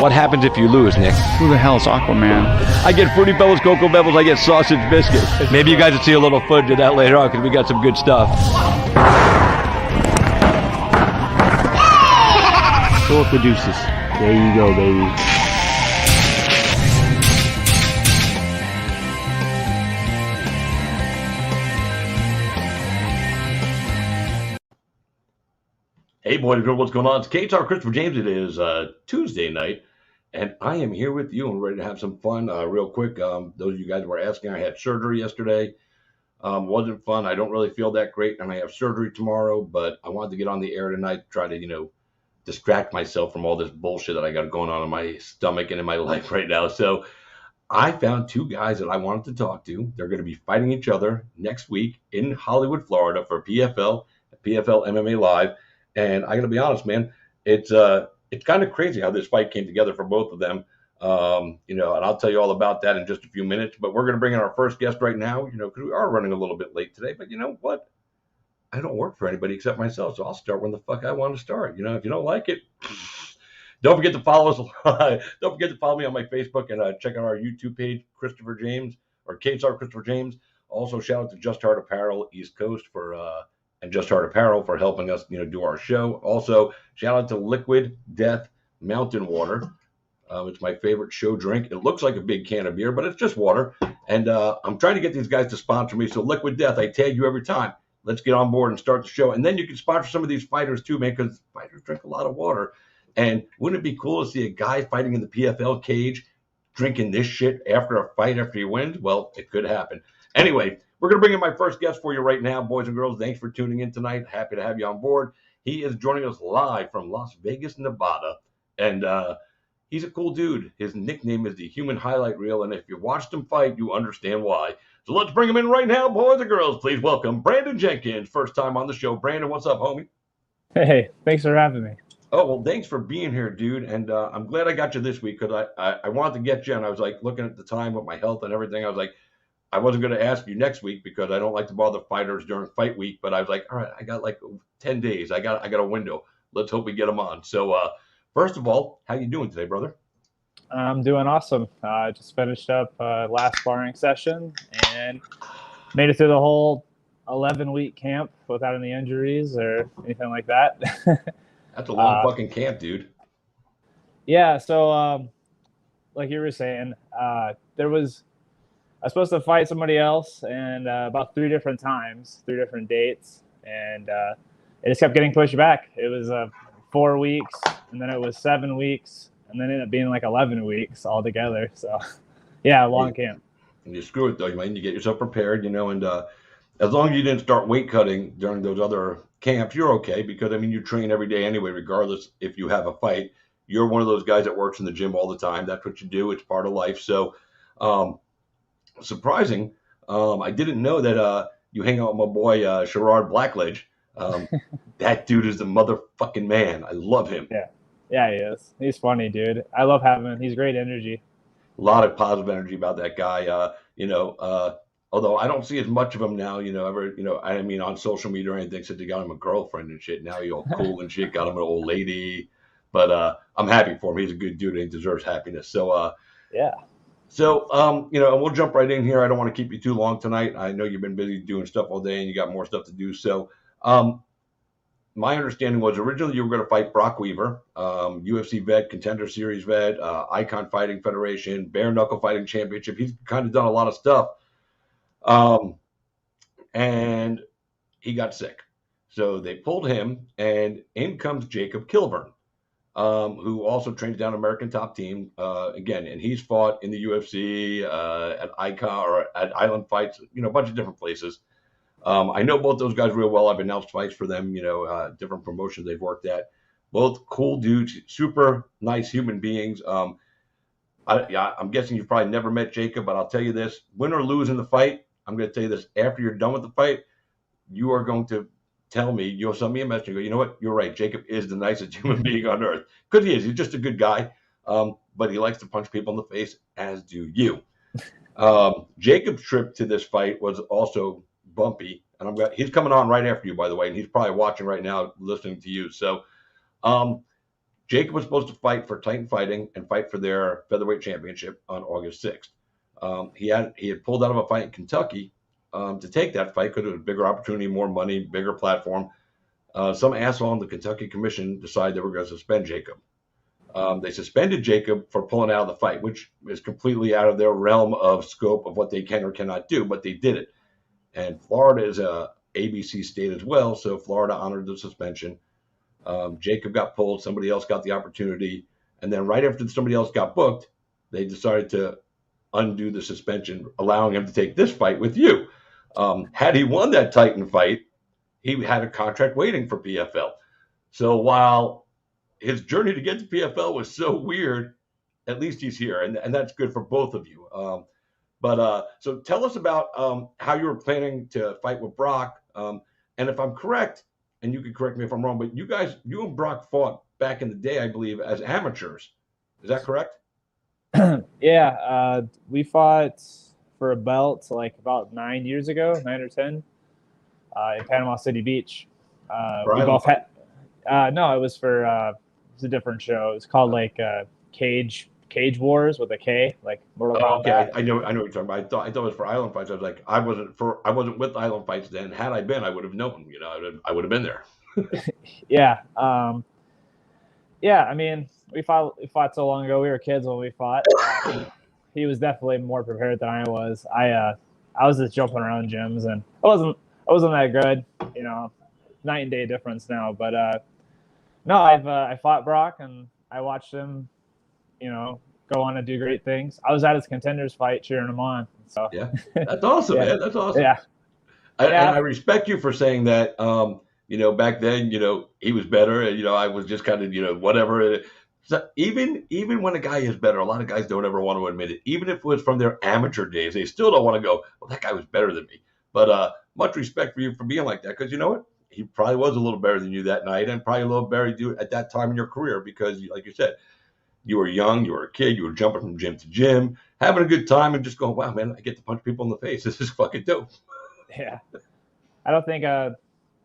What happens if you lose, Nick? Who the hell is Aquaman? I get Fruity Pebbles, Cocoa Pebbles, I get sausage biscuits. Maybe you guys will see a little footage of that later on because we got some good stuff. Philip Caduceus. There you go, baby. Hey, boys and girls, what's going on? It's KTR Christopher James. It is Tuesday night, and I am here with you and ready to have some fun. Real quick, those of you guys were asking, I had surgery yesterday. Wasn't fun. I don't really feel that great, and I have surgery tomorrow, but I wanted to get on the air tonight to try to, distract myself from all this bullshit that I got going on in my stomach and in my life right now. So I found two guys that I wanted to talk to. They're going to be fighting each other next week in Hollywood, Florida for PFL MMA Live. And I got to be honest, man, it's kind of crazy how this fight came together for both of them. And I'll tell you all about that in just a few minutes. But we're going to bring in our first guest right now, because we are running a little bit late today. But you know what? I don't work for anybody except myself, so I'll start when the fuck I want to start. If you don't like it, don't forget to follow us. Don't forget to follow me on my Facebook and check out our YouTube page, Christopher James, or KSR Christopher James. Also, shout out to Just Heart Apparel East Coast and Just Heart Apparel for helping us, do our show. Also, shout out to Liquid Death Mountain Water. It's my favorite show drink. It looks like a big can of beer, but it's just water. And I'm trying to get these guys to sponsor me. So Liquid Death, I tag you every time. Let's get on board and start the show. And then you can sponsor some of these fighters too, man, because fighters drink a lot of water. And wouldn't it be cool to see a guy fighting in the PFL cage drinking this shit after a fight after he wins? Well, it could happen. Anyway, we're going to bring in my first guest for you right now, boys and girls. Thanks for tuning in tonight. Happy to have you on board. He is joining us live from Las Vegas, Nevada. And he's a cool dude. His nickname is the Human Highlight Reel. And if you watched him fight, you understand why. So let's bring him in right now, boys and girls. Please welcome Brandon Jenkins, first time on the show. Brandon, what's up, homie? Hey, thanks for having me. Oh, well, thanks for being here, dude. And I'm glad I got you this week because I wanted to get you, and I was like looking at the time with my health and everything. I was like, I wasn't going to ask you next week because I don't like to bother fighters during fight week. But I was like, all right, I got like 10 days. I got a window. Let's hope we get them on. So first of all, how you doing today, brother? I'm doing awesome. I just finished up last sparring session and made it through the whole 11-week camp without any injuries or anything like that. That's a long fucking camp, dude. Yeah, so like you were saying, I was supposed to fight somebody else and about 3 different times, 3 different dates, and it just kept getting pushed back. It was 4 weeks, and then it was 7 weeks, and then it ended up being like 11 weeks altogether. So, yeah, long camp. And you screw it, though. You need to get yourself prepared, and as long as you didn't start weight cutting during those other camps, you're okay because, you train every day anyway, regardless if you have a fight. You're one of those guys that works in the gym all the time. That's what you do. It's part of life. So, surprising. I didn't know that you hang out with my boy, Sherrard Blackledge. That dude is the motherfucking man. I love him. Yeah, he is. He's funny, dude. I love having him. He's great energy. A lot of positive energy about that guy. Although I don't see as much of him now, on social media or anything, since he got him a girlfriend and shit. Now he's all cool and shit, got him an old lady. But I'm happy for him. He's a good dude and he deserves happiness. So, yeah. So, and we'll jump right in here. I don't want to keep you too long tonight. I know you've been busy doing stuff all day and you got more stuff to do. So, my understanding was originally you were going to fight Brock Weaver, UFC vet, Contender Series vet, Icon Fighting Federation, Bare Knuckle Fighting Championship. He's kind of done a lot of stuff. And he got sick. So they pulled him, and in comes Jacob Kilburn, who also trains down American Top Team, again, and he's fought in the UFC, at Icon or at Island Fights, a bunch of different places. I know both those guys real well. I've announced fights for them, different promotions they've worked at. Both cool dudes, super nice human beings. I'm guessing you've probably never met Jacob, but I'll tell you this, win or lose in the fight, I'm going to tell you this, after you're done with the fight, you are going to tell me, you'll send me a message and go, you know what, you're right, Jacob is the nicest human being on earth. Because he is, he's just a good guy, but he likes to punch people in the face, as do you. Jacob's trip to this fight was also bumpy, and he's coming on right after you, by the way, and he's probably watching right now, listening to you. So Jacob was supposed to fight for Titan Fighting and fight for their featherweight championship on August 6th. He had pulled out of a fight in Kentucky to take that fight because it was a bigger opportunity, more money, bigger platform. Some asshole on the Kentucky Commission decided they were going to suspend Jacob. They suspended Jacob for pulling out of the fight, which is completely out of their realm of scope of what they can or cannot do, but they did it. And Florida is a ABC state as well, so Florida honored the suspension. Jacob got pulled, somebody else got the opportunity, and then right after somebody else got booked, they decided to undo the suspension, allowing him to take this fight with you. Had he won that Titan fight, he had a contract waiting for PFL. So while his journey to get to PFL was so weird, at least he's here, and that's good for both of you. So tell us about how you were planning to fight with Brock. And if I'm correct, and you can correct me if I'm wrong, but you and Brock fought back in the day, I believe, as amateurs. Is that correct? Yeah, we fought for a belt like about 9 years ago, 9 or 10, in Panama City Beach. We both had. No, it was for it's a different show. It's called like Cage Wars with a K, like Mortal Kombat. Okay, I know what you're talking about. I thought it was for Island Fights. I was like, I wasn't with Island Fights then. Had I been, I would have known. You know, I would have been there. Yeah. Yeah. I mean, we fought so long ago. We were kids when we fought. He was definitely more prepared than I was. I was just jumping around gyms, and I wasn't that good. You know, night and day difference now. But no, I fought Brock, and I watched him, you know, go on to do great things. I was at his contenders fight cheering him on. So yeah, that's awesome, yeah. man. That's awesome. Yeah. And I respect you for saying that. You know, back then, you know, he was better, and you know, I was just kind of, you know, whatever. So even when a guy is better, a lot of guys don't ever want to admit it. Even if it was from their amateur days, they still don't want to go, well, that guy was better than me. But much respect for you for being like that, because you know what? He probably was a little better than you that night, and probably a little better than you at that time in your career, because, like you said, you were young, you were a kid, you were jumping from gym to gym, having a good time, and just going, wow, man, I get to punch people in the face. This is fucking dope. Yeah. I don't think, I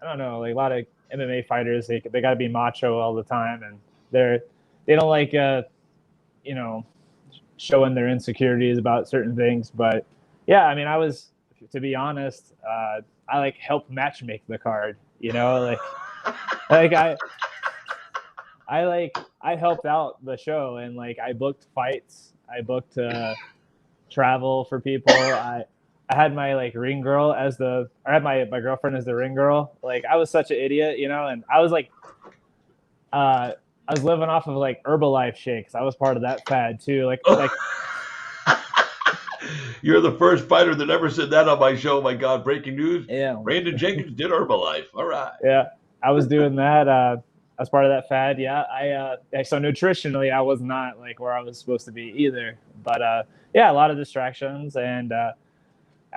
don't know, like a lot of MMA fighters, they got to be macho all the time, and they don't like, you know, showing their insecurities about certain things. But yeah, I mean, to be honest, I like helped matchmake the card, you know, like I helped out the show, and like I booked fights, I booked travel for people. I had my like ring girl I had my girlfriend as the ring girl. Like I was such an idiot, you know, and I was like, I was living off of like Herbalife shakes. I was part of that fad too. Like You're the first fighter that ever said that on my show. My God, breaking news. Yeah. Brandon Jenkins did Herbalife. All right. Yeah. I was doing that as part of that fad. Yeah. So nutritionally, I was not like where I was supposed to be either. But yeah, a lot of distractions, and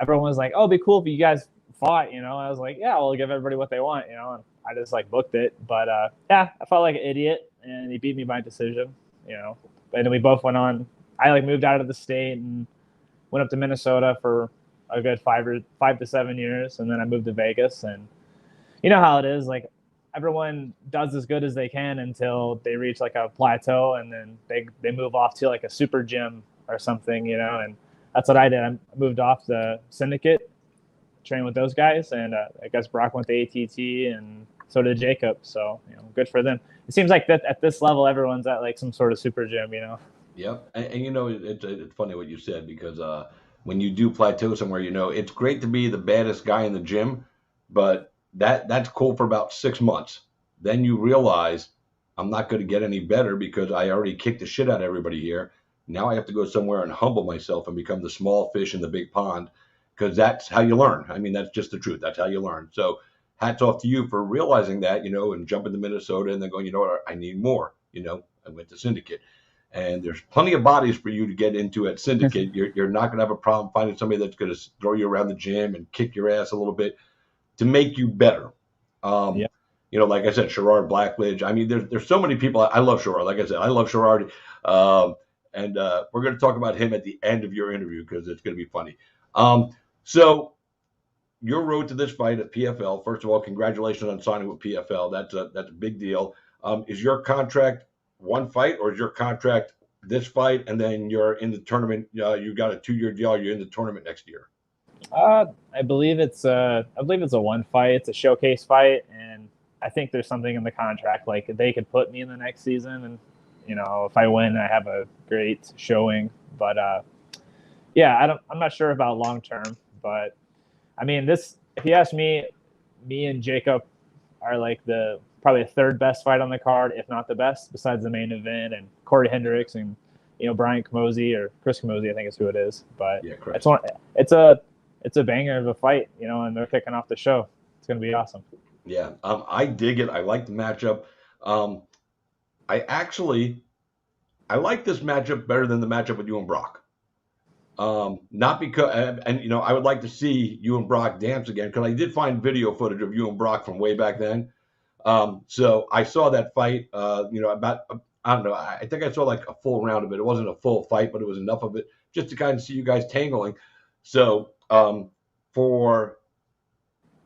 everyone was like, oh, it'd be cool if you guys fought, you know. I was like, yeah, we'll give everybody what they want, you know. And I just like booked it. But yeah, I felt like an idiot, and he beat me by decision, you know. And then we both went on. I like moved out of the state and went up to Minnesota for a good 5 to 7 years, and then I moved to Vegas. And you know how it is, like everyone does as good as they can until they reach like a plateau, and then they move off to like a super gym or something, you know. And that's what I did. I moved off the syndicate, trained with those guys, and I guess Brock went to ATT, and so did Jacob. So, you know, good for them. It seems like that at this level, everyone's at like some sort of super gym, you know. Yep. And you know, it's funny what you said, because when you do plateau somewhere, you know, it's great to be the baddest guy in the gym, but that's cool for about 6 months. Then you realize I'm not going to get any better because I already kicked the shit out of everybody here. Now I have to go somewhere and humble myself and become the small fish in the big pond, because that's how you learn. I mean, that's just the truth. That's how you learn. So hats off to you for realizing that, you know, and jumping to Minnesota and then going, you know what, I need more. You know, I went to syndicate. And there's plenty of bodies for you to get into at syndicate. You're not going to have a problem finding somebody that's going to throw you around the gym and kick your ass a little bit to make you better. Yeah. You know, like I said, Sherrard Blackledge. I mean, there's so many people. I love Sherrard. Like I said, I love Sherrard. And we're going to talk about him at the end of your interview because it's going to be funny. So your road to this fight at PFL, first of all, congratulations on signing with PFL. That's a big deal. Is your contract one fight, or is your contract this fight and then you're in the tournament? You got a 2-year deal. You're in the tournament next year. I believe it's a one fight. It's a showcase fight, and I think there's something in the contract like they could put me in the next season, and if I win, I have a great showing. But yeah, I'm not sure about long term, but I mean, this. If you ask me, me and Jacob are like probably the third best fight on the card, if not the best, besides the main event and Corey Hendricks and Brian Camozzi or Chris Camozzi, I think is who it is. But yeah, it's a banger of a fight, and they're kicking off the show. It's gonna be awesome. Yeah, I dig it. I like the matchup. I like this matchup better than the matchup with you and Brock. Not because, and I would like to see you and Brock dance again, because I did find video footage of you and Brock from way back then. So I saw that fight, about, I don't know, I think I saw like a full round of it. It wasn't a full fight, but it was enough of it just to kind of see you guys tangling. So for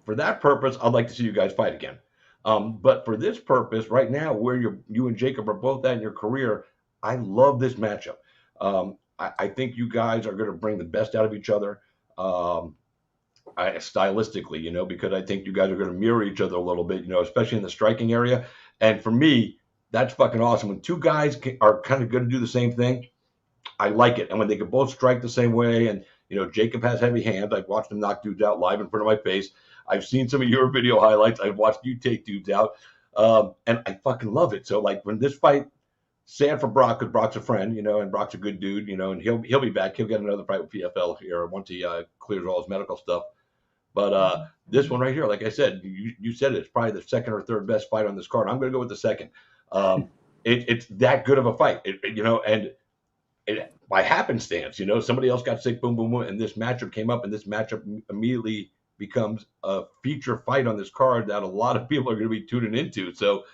that purpose, I'd like to see you guys fight again. But for this purpose, right now, where you and Jacob are both at in your career, I love this matchup. I think you guys are going to bring the best out of each other, stylistically, because I think you guys are going to mirror each other a little bit, especially in the striking area. And for me, that's fucking awesome. When two guys are kind of going to do the same thing, I like it. And when they can both strike the same way, and Jacob has heavy hands. I've watched him knock dudes out live in front of my face. I've seen some of your video highlights. I've watched you take dudes out, and I fucking love it. So like when this fight, sad for Brock, because Brock's a friend, and Brock's a good dude, and he'll be back. He'll get another fight with PFL here once he clears all his medical stuff. But this one right here, like I said, you said it's probably the second or third best fight on this card. I'm going to go with the second. It's that good of a fight, and by happenstance, somebody else got sick, boom, boom, boom, and this matchup came up, and this matchup immediately becomes a feature fight on this card that a lot of people are going to be tuning into. So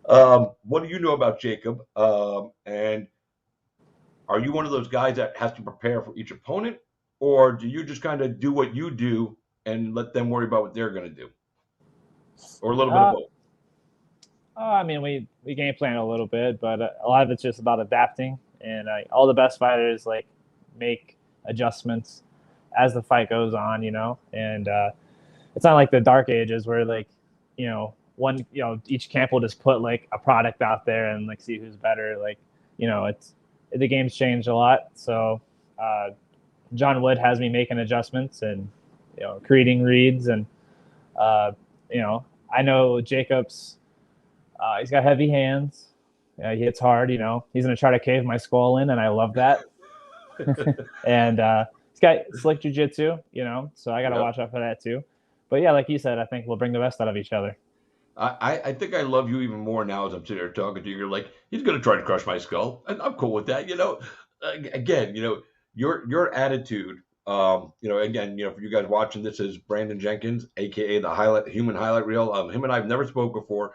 what do you know about Jacob? And are you one of those guys that has to prepare for each opponent, or do you just kind of do what you do and let them worry about what they're going to do? Or a little bit of both? I mean, we game plan a little bit, but a lot of it's just about adapting. And all the best fighters make adjustments as the fight goes on, and it's not like the dark ages where each camp will just put a product out there and see who's better. The game's changed a lot. So John Wood has me making adjustments and, creating reads. And, I know Jacob's, he's got heavy hands. He hits hard, He's going to try to cave my skull in, and I love that. And he's got slick jiu-jitsu, so I got to watch out for that too. But yeah, like you said, I think we'll bring the best out of each other. I think I love you even more now as I'm sitting here talking to you. You're like, he's going to try to crush my skull. And I'm cool with that. Again, your attitude, again, for you guys watching, this is Brandon Jenkins, AKA the human highlight reel. Him and I have never spoke before.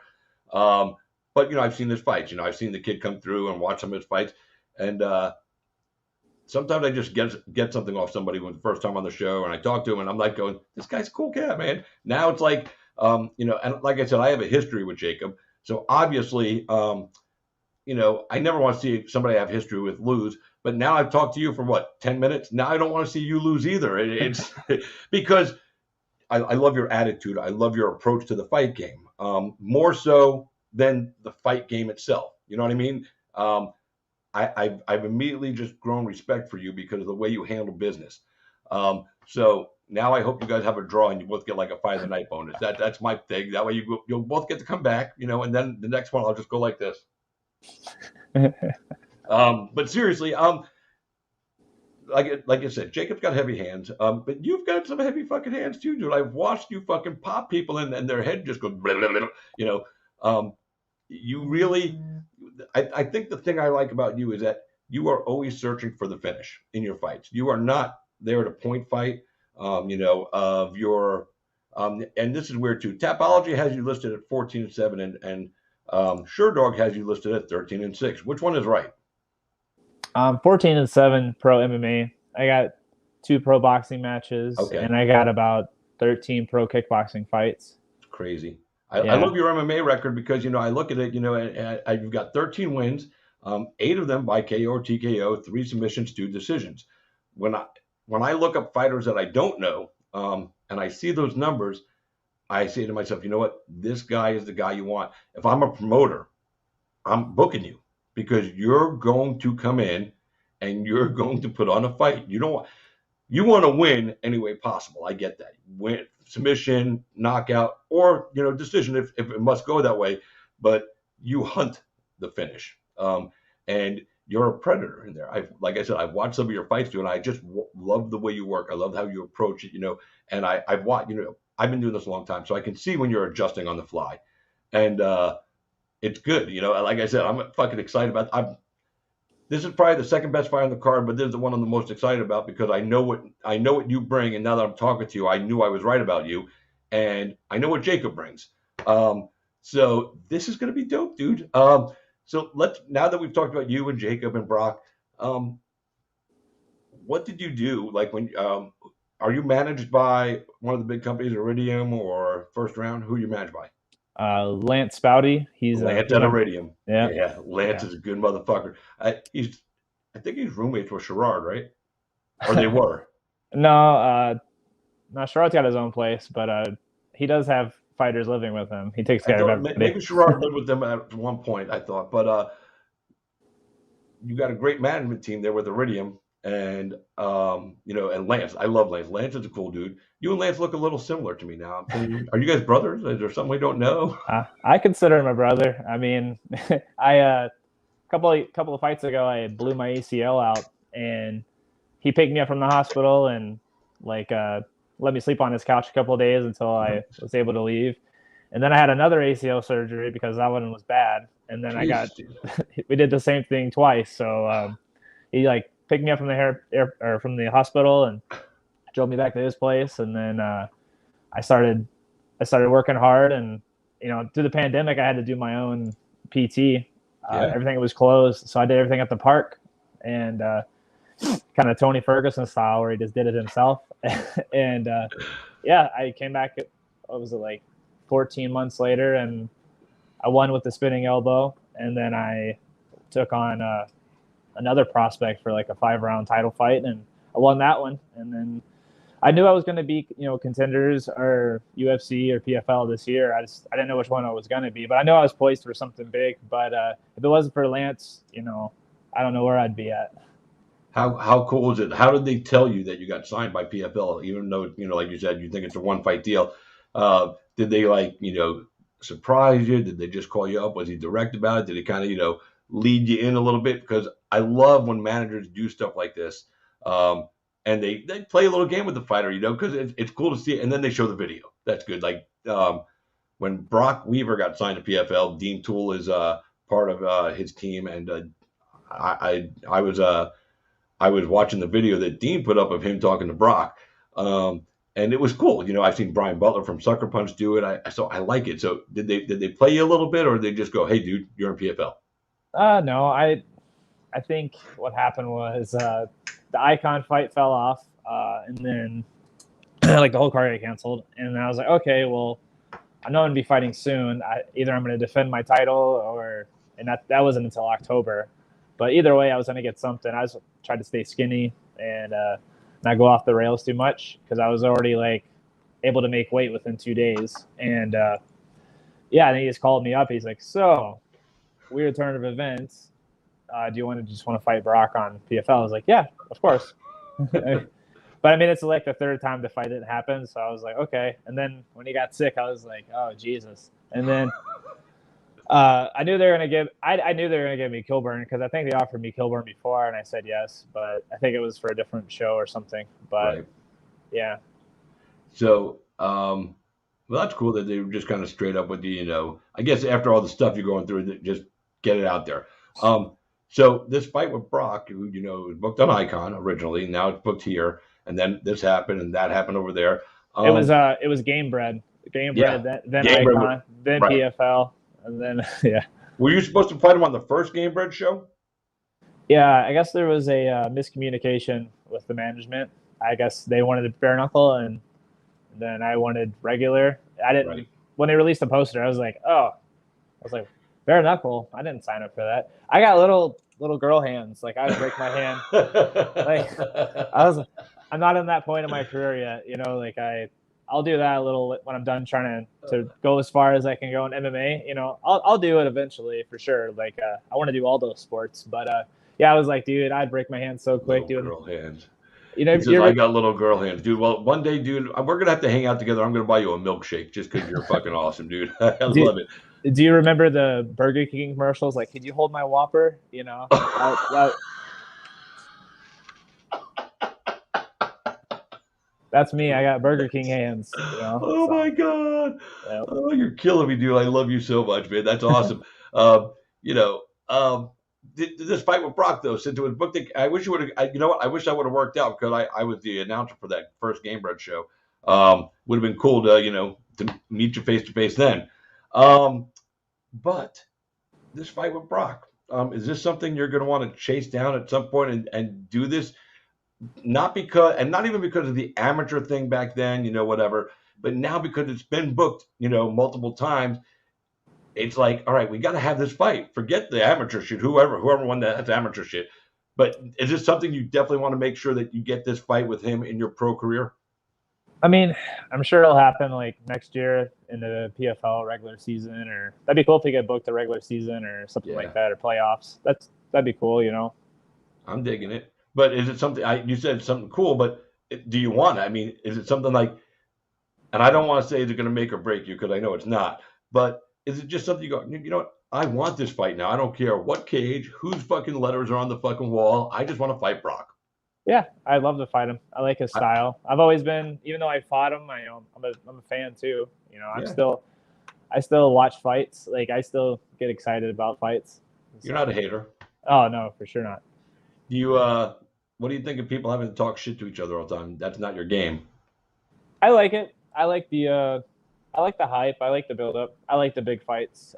But, I've seen his fights, I've seen the kid come through and watch some of his fights. And sometimes I just get something off somebody when the first time on the show, and I talk to him and I'm like going, this guy's a cool cat, man. Now it's like, and like I said, I have a history with Jacob. So obviously, I never want to see somebody I have history with lose. But now I've talked to you for 10 minutes. Now I don't want to see you lose either. It's because I love your attitude. I love your approach to the fight game, more so than the fight game itself. You know what I mean? I've immediately just grown respect for you because of the way you handle business. So now I hope you guys have a draw and you both get like a fight of the night bonus. That's my thing. That way you'll both get to come back, and then the next one I'll just go like this. But seriously, like I said, Jacob's got heavy hands, but you've got some heavy fucking hands too, dude. I've watched you fucking pop people and their head just goes, blah, blah, blah, you really, I think the thing I like about you is that you are always searching for the finish in your fights. You are not there to point fight, of your, and this is weird too. Tapology has you listed at 14-7 and Sure Dog has you listed at 13-6. Which one is right? 14-7 pro MMA. I got 2 pro boxing matches, and I got about 13 pro kickboxing fights. It's crazy. I love your MMA record because, you know, I look at it, you know, and you've got 13 wins, 8 of them by KO or TKO, 3 submissions, 2 decisions. When I look up fighters that I don't know, and I see those numbers, I say to myself, you know what? This guy is the guy you want. If I'm a promoter, I'm booking you because you're going to come in and you're going to put on a fight. You want to win any way possible. I get that. Win, submission, knockout, or, you know, decision if it must go that way. But you hunt the finish. And you're a predator in there. Like I said, I've watched some of your fights too, and I just love the way you work. I love how you approach it, you know. And I've watched, you know, I've been doing this a long time, so I can see when you're adjusting on the fly. And it's good, you know. Like I said, I'm fucking excited about. This is probably the second best fight on the card, but this is the one I'm the most excited about because I know what you bring, and now that I'm talking to you, I knew I was right about you, and I know what Jacob brings. So this is going to be dope, dude. So now that we've talked about you and Jacob and Brock, what did you do? Like when are you managed by one of the big companies, Iridium or First Round? Who are you managed by? Lance Spouty. He's Lance at Iridium. Yeah. Yeah. Lance is a good motherfucker. I think he's roommates with Sherrard, right? Or they were. No, Sherrod's got his own place, but he does have fighters living with him. He takes care of everybody. Maybe Sherrard lived with them at one point, I thought. But you got a great management team there with Iridium and you know, and Lance. I love Lance. Lance is a cool dude. You and Lance look a little similar to me now. Are you guys brothers? Is there something we don't know? I consider him a brother. I mean, a couple of fights ago, I blew my ACL out, and he picked me up from the hospital and like let me sleep on his couch a couple of days until I was able to leave. And then I had another ACL surgery because that one was bad. And then we did the same thing twice. So he like picked me up from from the hospital and drove me back to his place. And then I started working hard, and, you know, through the pandemic, I had to do my own PT. Everything was closed. So I did everything at the park, and kind of Tony Ferguson style where he just did it himself. And I came back, what was it, like 14 months later, and I won with the spinning elbow. And then I took on another prospect for like a 5-round title fight, and I won that one. And then I knew I was going to be, you know, contenders or UFC or PFL this year. I didn't know which one I was going to be, but I know I was poised for something big. But if it wasn't for Lance, you know, I don't know where I'd be at. How cool is it? How did they tell you that you got signed by PFL, even though, you know, like you said, you think it's a 1-fight deal? Did they, like, you know, surprise you? Did they just call you up? Was he direct about it? Did he kind of, you know, lead you in a little bit? Because I love when managers do stuff like this. And they play a little game with the fighter, you know, because it's cool to see it. And then they show the video. That's good. Like when Brock Weaver got signed to PFL, Dean Toole is part of his team. And I was watching the video that Dean put up of him talking to Brock. And it was cool. You know, I've seen Brian Butler from Sucker Punch do it. So I like it. So did they play you a little bit, or did they just go, hey, dude, you're in PFL? No, I think what happened was the Icon fight fell off, and then like the whole card got canceled. And I was like, okay, well, I know I'm going to be fighting soon. Either I'm going to defend my title, and that wasn't until October. But either way, I was going to get something. I was trying to stay skinny and not go off the rails too much because I was already like able to make weight within 2 days. And and he just called me up. He's like, so weird turn of events. Do you want to fight Brock on PFL? I was like, yeah, of course. But I mean, it's like the third time the fight didn't happen. So I was like, okay. And then when he got sick, I was like, oh, Jesus. And then I knew they were going to give me Kilburn because I think they offered me Kilburn before, and I said yes. But I think it was for a different show or something. But right. Yeah. So, well, that's cool that they were just kind of straight up with you, you know. I guess after all the stuff you're going through, just get it out there. So this fight with Brock, who, you know, was booked on Icon originally, now it's booked here, and then this happened and that happened over there. It was Game Bread, then Game Icon, Bread, then right. PFL, and then yeah. Were you supposed to fight him on the first Game Bread show? Yeah, I guess there was a miscommunication with the management. I guess they wanted a bare knuckle, and then I wanted regular. I didn't when they released the poster, I was like, bare knuckle. I didn't sign up for that. I got little girl hands. Like, I would break my hand. Like, I'm not in that point in my career yet. You know, like I'll do that a little when I'm done trying to go as far as I can go in MMA. You know, I'll do it eventually for sure. Like, I want to do all those sports, but yeah, I was like, dude, I'd break my hands so quick doing girl hands. You know, He says, I got little girl hands, dude. Well, one day, dude, we're going to have to hang out together. I'm going to buy you a milkshake just because you're fucking awesome, dude. I love it. Do you remember the Burger King commercials? Like, could you hold my Whopper? You know? That's me. I got Burger King hands. You know? Oh, so, my God. Yeah. Oh, you're killing me, dude. I love you so much, man. That's awesome. This fight with Brock, though, since it was booked, I wish you would have. You know what? I wish I would have worked out because I was the announcer for that first Game Bread show. Would have been cool to meet you face to face then. But this fight with Brock, is this something you're going to want to chase down at some point and do this? Not even because of the amateur thing back then, whatever, but now because it's been booked, multiple times. It's like, all right, we got to have this fight. Forget the amateur shit, whoever won that's amateur shit. But is this something you definitely want to make sure that you get this fight with him in your pro career? I mean, I'm sure it'll happen like next year in the PFL regular season, or that'd be cool if we get booked the regular season or something like that, or playoffs. That'd be cool, I'm digging it. But is it something you said something cool? But do you want it? I mean, is it something like? And I don't want to say it's going to make or break you because I know it's not. But is it just something you go? You know what? I want this fight now. I don't care what cage, whose fucking letters are on the fucking wall. I just want to fight Brock. Yeah, I'd love to fight him. I like his style. I've always been, even though I fought him, I'm a fan too. I still watch fights. Like, I still get excited about fights. You're not a hater. Oh no, for sure not. What do you think of people having to talk shit to each other all the time? That's not your game. I like it. I like the hype. I like the build up. I like the big fights.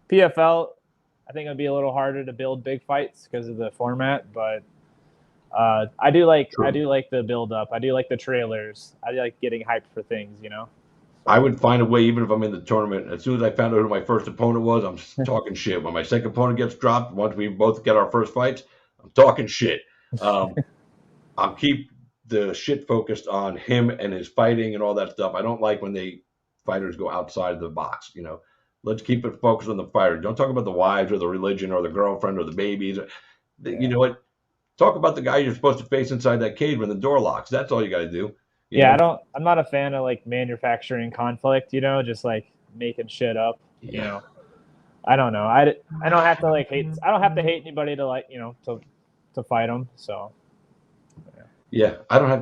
PFL, I think it'd be a little harder to build big fights because of the format, but I do like the build up. I do like the trailers. I like getting hyped for things, I would find a way, even if I'm in the tournament. As soon as I found out who my first opponent was, I'm talking shit. When my second opponent gets dropped, once we both get our first fights, I'm talking shit. I'll keep the shit focused on him and his fighting and all that stuff. I don't like when fighters go outside the box. Let's keep it focused on the fighter. Don't talk about the wives or the religion or the girlfriend or the babies. You know what? Talk about the guy you're supposed to face inside that cage when the door locks. That's all you got to do. I'm not a fan of like manufacturing conflict. Just like making shit up. I don't know. I don't have to hate. I don't have to hate anybody to to fight them. So. Yeah, I don't have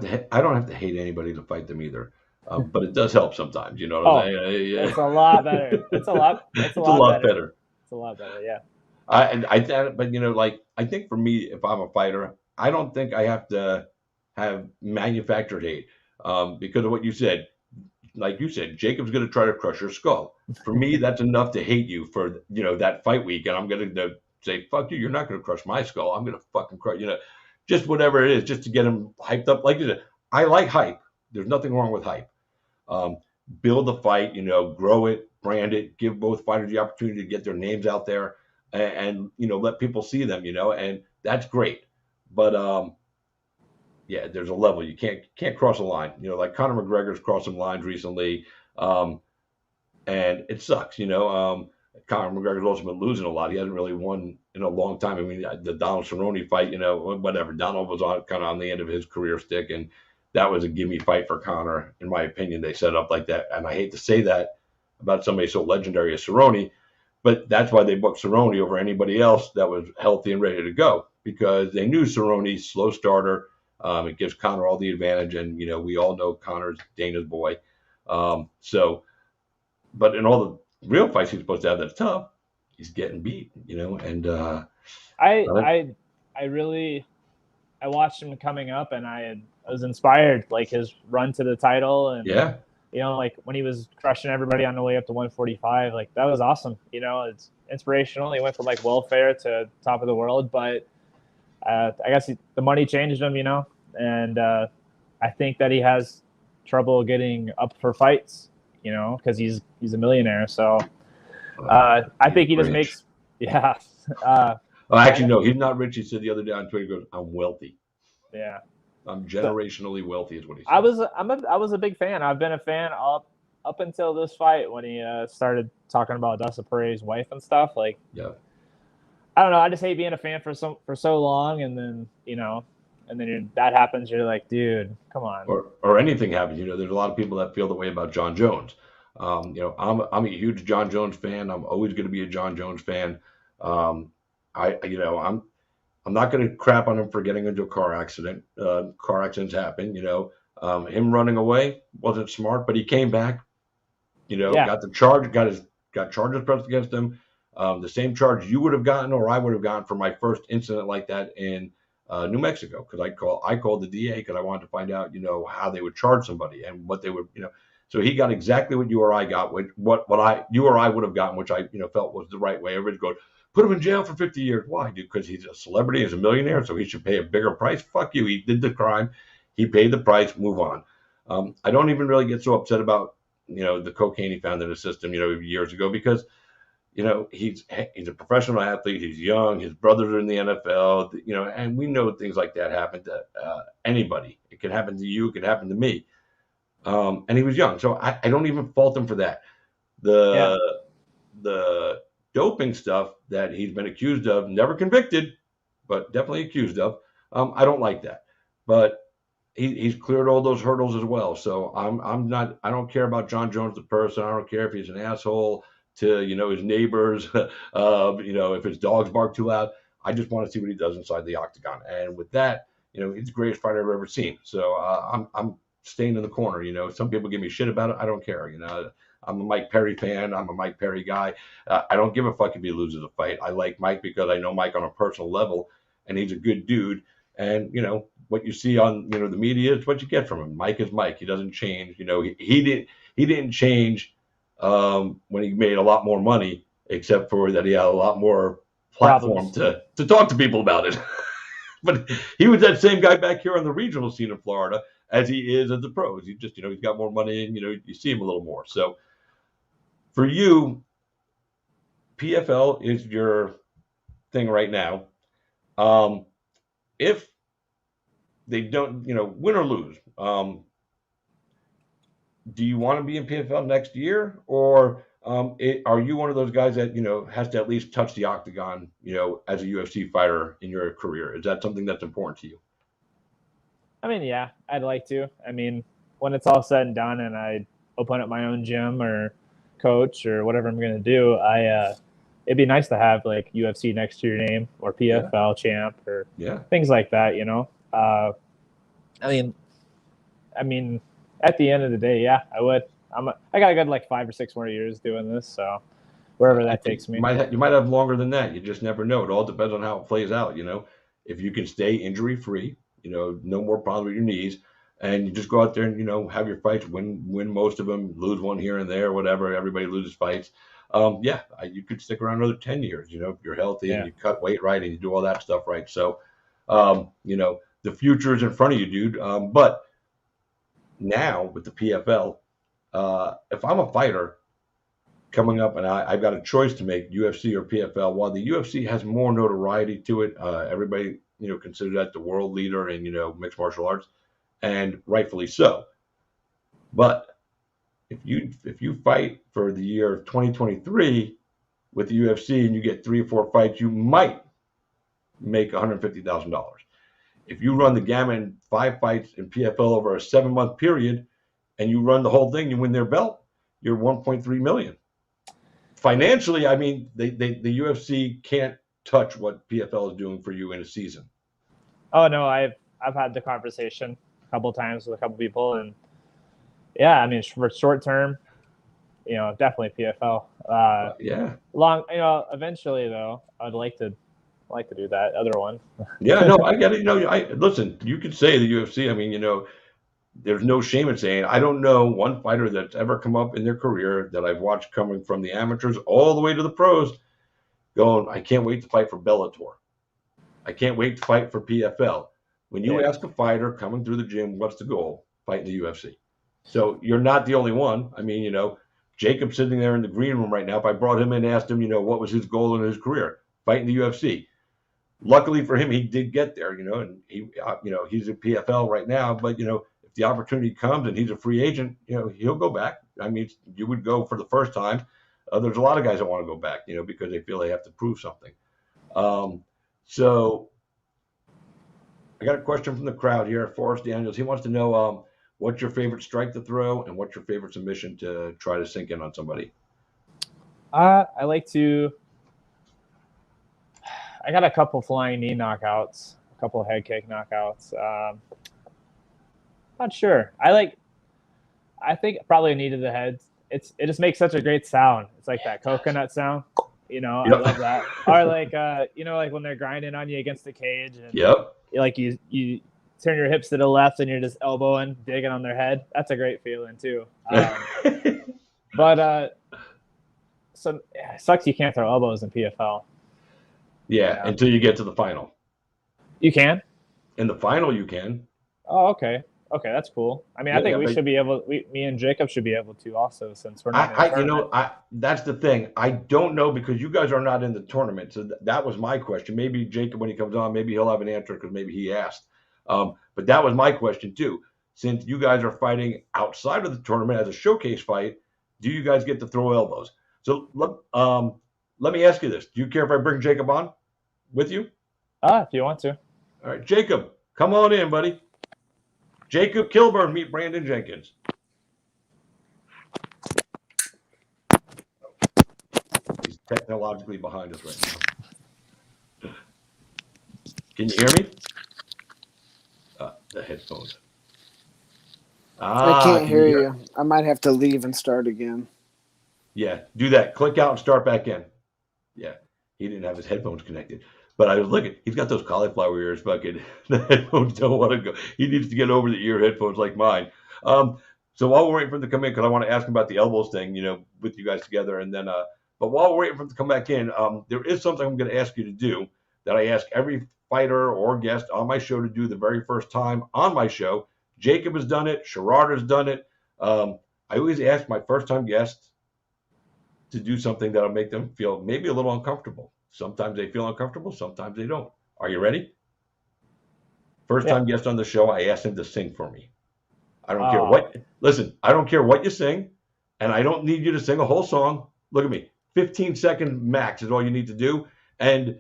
to hate anybody to fight them either. But it does help sometimes. You know what I'm saying? Yeah. It's a lot better. It's a lot better. It's a lot better. Yeah. I think for me, if I'm a fighter, I don't think I have to have manufactured hate because of what you said. Like you said, Jacob's going to try to crush your skull. For me, that's enough to hate you for that fight week, and I'm going to say, "Fuck you! You're not going to crush my skull. I'm going to fucking crush just whatever it is, just to get him hyped up." Like you said, I like hype. There's nothing wrong with hype. Build the fight, grow it, brand it, give both fighters the opportunity to get their names out there, and let people see them, and that's great. But there's a level you can't cross a line. Like Conor McGregor's crossed some lines recently, and it sucks. Conor McGregor's also been losing a lot. He hasn't really won in a long time. I mean, the Donald Cerrone fight, whatever. Donald was kind of on the end of his career stick, and that was a gimme fight for Conor, in my opinion. They set up like that, and I hate to say that about somebody so legendary as Cerrone, but that's why they booked Cerrone over anybody else that was healthy and ready to go, because they knew Cerrone's slow starter. It gives Conor all the advantage, and we all know Conor's Dana's boy. But in all the real fights he's supposed to have that's tough, he's getting beat. And I watched him coming up, and I was inspired, like his run to the title, and like when he was crushing everybody on the way up to 145, like that was awesome. It's inspirational. He went from like welfare to top of the world, but I guess the money changed him, and I think that he has trouble getting up for fights. you know, because he's a millionaire. So I think he just makes, yeah. Actually, no, he's not rich. He said the other day on Twitter, he goes, "I'm wealthy. Yeah. I'm generationally wealthy," is what he said. I was a big fan. I've been a fan up until this fight when he started talking about Dustin Poirier's wife and stuff. Like, yeah. I don't know. I just hate being a fan for so long, and then that happens. You're like, dude, come on. Or anything happens. You know, there's a lot of people that feel the way about John Jones. You know, I'm a huge John Jones fan. I'm always going to be a John Jones fan. I'm not going to crap on him for getting into a car accident. Car accidents happen. You know, him running away wasn't smart, but he came back. You know, got the charge, got charges pressed against him. The same charge you would have gotten or I would have gotten for my first incident like that in New Mexico, because I called the DA because I wanted to find out, you know, how they would charge somebody and what they would, you know. So he got exactly what you or I got, what you or I would have gotten, which I, you know, felt was the right way. Everybody's going, put him in jail for 50 years. Why? Dude, because he's a celebrity, he's a millionaire, so he should pay a bigger price. Fuck you. He did the crime. He paid the price. Move on. I don't even really get so upset about, you know, the cocaine he found in his system, you know, years ago, because, you know, he's a professional athlete. He's young. His brothers are in the NFL, you know, and we know things like that happen to anybody. It can happen to you. It can happen to me. And he was young. So I don't even fault him for that. The doping stuff that he's been accused of, never convicted, but definitely accused of, I don't like that. But he's cleared all those hurdles as well. So I don't care about John Jones, the person. I don't care if he's an asshole to, you know, his neighbors, you know, if his dogs bark too loud. I just want to see what he does inside the octagon. And with that, you know, he's the greatest fighter I've ever seen. So I'm staying in the corner. You know, some people give me shit about it. I don't care. You know, I'm a Mike Perry fan. I'm a Mike Perry guy. I don't give a fuck if he loses a fight. I like Mike because I know Mike on a personal level, and he's a good dude. And, you know, what you see on, you know, the media is what you get from him. Mike is Mike. He doesn't change. You know, he didn't change when he made a lot more money, except for that he had a lot more platform to talk to people about it. But he was that same guy back here on the regional scene in Florida as he is at the pros. He just, you know, he's got more money and, you know, you see him a little more. So for you, PFL is your thing right now. If they don't, you know, win or lose, do you want to be in PFL next year, or are you one of those guys that, you know, has to at least touch the octagon, you know, as a UFC fighter in your career? Is that something that's important to you? I mean, yeah, I'd like to. I mean, when it's all said and done and I open up my own gym or coach or whatever I'm going to do, it'd be nice to have like UFC next to your name or PFL champ or things like that, you know? I mean, at the end of the day, yeah, I would. I got a good like 5 or 6 more years doing this, so wherever that takes me. You might have longer than that. You just never know. It all depends on how it plays out, you know? If you can stay injury free, you know, no more problems with your knees, and you just go out there and, you know, have your fights, win most of them, lose one here and there, whatever. Everybody loses fights. You could stick around another 10 years, you know, if you're healthy and you cut weight right and you do all that stuff right. So, you know, the future is in front of you, dude. But now with the PFL, if I'm a fighter coming up and I've got a choice to make, UFC or PFL, while the UFC has more notoriety to it, everybody, you know, consider that the world leader in, you know, mixed martial arts, and rightfully so. But if you fight for the year 2023 with the UFC and you get 3 or 4 fights, you might make $150,000. If you run the gamut in 5 fights in PFL over a 7-month period and you run the whole thing, you win their belt, you're 1.3 million. Financially, I mean, the UFC can't touch what PFL is doing for you in a season. Oh no, I've had the conversation a couple of times with a couple people, and yeah, I mean, for short term, you know, definitely PFL. Long, you know, eventually though, I'd like to do that other one. Yeah, no, I get it. You know, listen, you could say the UFC. I mean, you know, there's no shame in saying I don't know one fighter that's ever come up in their career that I've watched coming from the amateurs all the way to the pros going, I can't wait to fight for Bellator. I can't wait to fight for PFL. When you ask a fighter coming through the gym, what's the goal? Fight in the UFC. So you're not the only one. I mean, Jacob's sitting there in the green room right now. If I brought him in and asked him, what was his goal in his career, fighting the UFC. Luckily for him, he did get there, and he's at PFL right now. But, if the opportunity comes and he's a free agent, he'll go back. I mean, you would go for the first time. There's a lot of guys that want to go back, because they feel they have to prove something. So I got a question from the crowd here. Forrest Daniels, he wants to know what's your favorite strike to throw and what's your favorite submission to try to sink in on somebody? I got a couple flying knee knockouts, a couple head kick knockouts. Not sure. I think probably a knee to the head. It just makes such a great sound. It's like that coconut sound. Yep. I love that. Or like like when they're grinding on you against the cage and yep. Like you turn your hips to the left and you're just elbowing, digging on their head. That's a great feeling too. But so it sucks you can't throw elbows in PFL. Yeah, until you get to the final. You can? In the final, you can. Oh, okay. Okay, that's cool. I mean, I think we should be able. Me and Jacob should be able to also, since we're not. That's the thing. I don't know because you guys are not in the tournament. So that was my question. Maybe Jacob, when he comes on, maybe he'll have an answer because maybe he asked. But that was my question too. Since you guys are fighting outside of the tournament as a showcase fight, do you guys get to throw elbows? So let me ask you this: do you care if I bring Jacob on with you? If you want to. All right, Jacob, come on in, buddy. Jacob Kilburn, meet Brandon Jenkins. He's technologically behind us right now. Can you hear me? The headphones. I can't hear you. I might have to leave and start again. Yeah, do that. Click out and start back in. Yeah, he didn't have his headphones connected. But I was looking, he's got those cauliflower ears fucking. The headphones don't want to go. He needs to get over the ear headphones like mine. So while we're waiting for him to come in, because I want to ask him about the elbows thing, with you guys together. And then, but while we're waiting for him to come back in, there is something I'm going to ask you to do that I ask every fighter or guest on my show to do the very first time on my show. Jacob has done it. Sherrod has done it. I always ask my first time guests to do something that'll make them feel maybe a little uncomfortable. Sometimes they feel uncomfortable. Sometimes they don't. Are you ready? First time guest on the show, I asked him to sing for me. I don't care what. Listen, I don't care what you sing, and I don't need you to sing a whole song. Look at me. 15-second max is all you need to do. And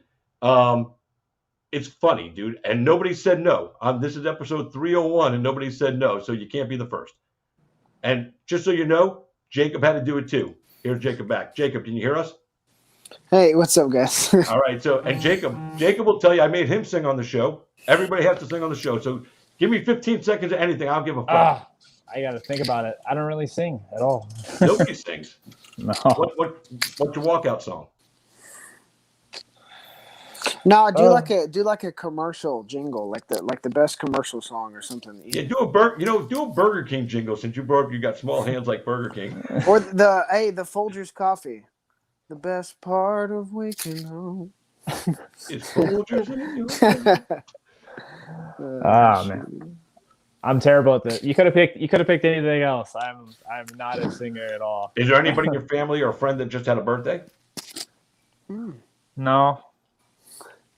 it's funny, dude. And nobody said no. This is episode 301, and nobody said no, so you can't be the first. And just so you know, Jacob had to do it too. Here's Jacob back. Jacob, can you hear us? Hey, what's up, guys? All right. So, and Jacob will tell you I made him sing on the show. Everybody has to sing on the show. So give me 15 seconds of anything. I'll give a fuck. I got to think about it. I don't really sing at all. Nobody sings. No. What's your walkout song? No, do like a commercial jingle, like the best commercial song or something. Yeah, do a Burger King jingle since you got small hands like Burger King. Or the Folgers coffee. The best part of waking home. It's Folgers in it. Oh man, I'm terrible at this. You could have picked anything else. I'm not a singer at all. Is there anybody in your family or a friend that just had a birthday? No.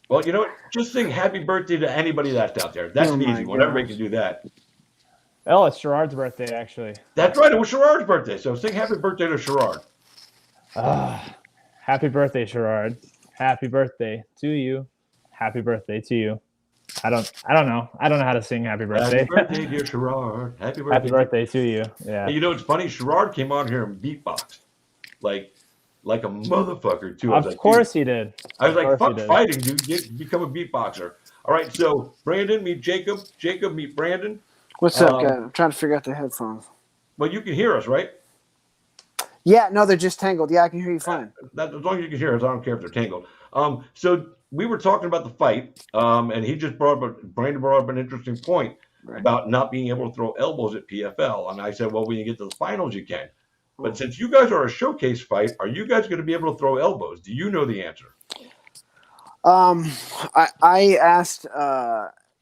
Well, you know what? Just sing happy birthday to anybody that's out there. That's an easy one. Everybody can do that. Oh, it's Sherrod's birthday, actually. That's right. It was Sherrod's birthday. So sing happy birthday to Sherrod. Happy birthday, Sherrod. Happy birthday to you. Happy birthday to you. I don't know. I don't know how to sing happy birthday. Happy birthday, dear Sherrod. Happy birthday. Happy birthday to you. Yeah. And it's funny. Sherrod came on here and beatboxed. Like a motherfucker, too. Of course he did. I was like, fuck fighting, dude. Become a beatboxer. All right, so Brandon, meet Jacob. Jacob, meet Brandon. What's up, guys? I'm trying to figure out the headphones. Well, you can hear us, right? Yeah, no, they're just tangled. Yeah, I can hear you fine. As long as you can hear us, I don't care if they're tangled. So we were talking about the fight, and Brandon brought up an interesting point about not being able to throw elbows at PFL. And I said, well, when you get to the finals, you can. But since you guys are a showcase fight, are you guys going to be able to throw elbows? Do you know the answer? I asked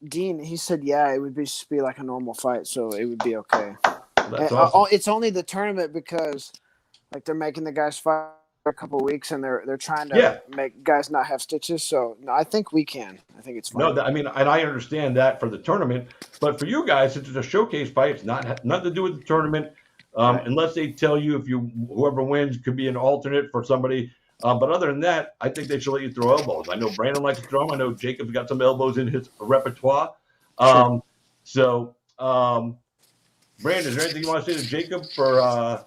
Dean. He said, yeah, it would just be like a normal fight, so it would be okay. That's awesome. It's only the tournament because like they're making the guys fight for a couple of weeks and they're trying to make guys not have stitches. So no, I think we can. I think it's fine. No, I mean, and I understand that for the tournament, but for you guys, since it's a showcase fight, it's nothing to do with the tournament. Unless they tell you whoever wins could be an alternate for somebody. But other than that, I think they should let you throw elbows. I know Brandon likes to throw them. I know Jacob's got some elbows in his repertoire. So, Brandon, is there anything you want to say to Jacob for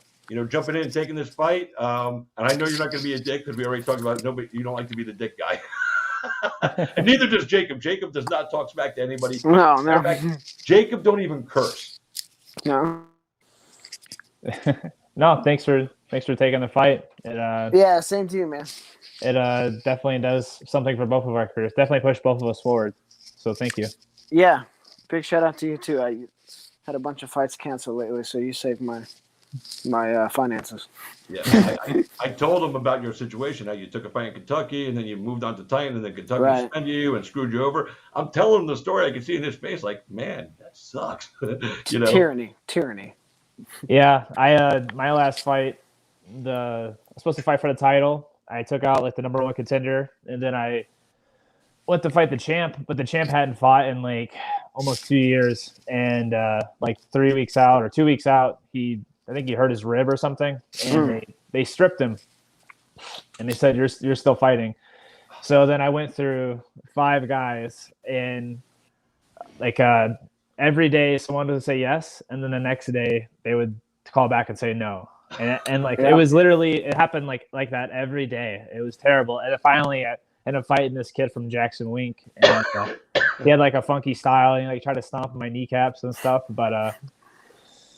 jumping in and taking this fight? And I know you're not going to be a dick because we already talked about it. Nobody, you don't like to be the dick guy. And neither does Jacob. Jacob does not talk smack to anybody. No. In fact, Jacob don't even curse. No. No, thanks for taking the fight. Yeah, same to you, man. It definitely does something for both of our careers. Definitely pushed both of us forward. So thank you. Yeah, big shout out to you too. I had a bunch of fights canceled lately, so you saved my finances. Yeah, I told him about your situation, how you took a fight in Kentucky and then you moved on to Titan and then Kentucky suspended you and screwed you over. I'm telling him the story. I can see in his face like, man, that sucks. Tyranny. Yeah, my last fight, I was supposed to fight for the title. I took out like the number one contender, and then I went to fight the champ, but the champ hadn't fought in like almost 2 years, and like 3 weeks out or 2 weeks out, I think he hurt his rib or something, and they stripped him, and they said you're still fighting. So then I went through 5 guys, and like every day someone would say yes, and then the next day they would call back and say no, and like it was literally, it happened like that every day. It was terrible, and finally I ended up fighting this kid from Jackson Wink, and he had like a funky style, and like tried to stomp my kneecaps and stuff, but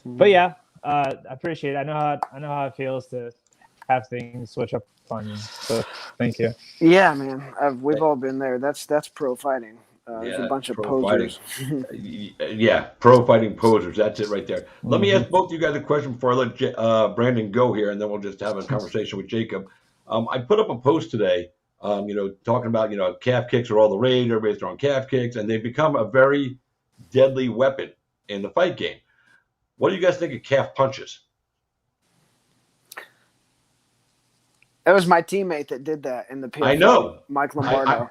yeah. I appreciate it. I know how it feels to have things switch up on you. So thank you. Yeah, man. We've all been there. That's pro fighting. There's a bunch of posers. Yeah, pro fighting posers. That's it right there. Let me ask both of you guys a question before I let Brandon go here, and then we'll just have a conversation with Jacob. I put up a post today, talking about, calf kicks are all the rage. Everybody's throwing calf kicks, and they've become a very deadly weapon in the fight game. What do you guys think of calf punches? That was my teammate that did that in the PFL. I know. Mike Lombardo.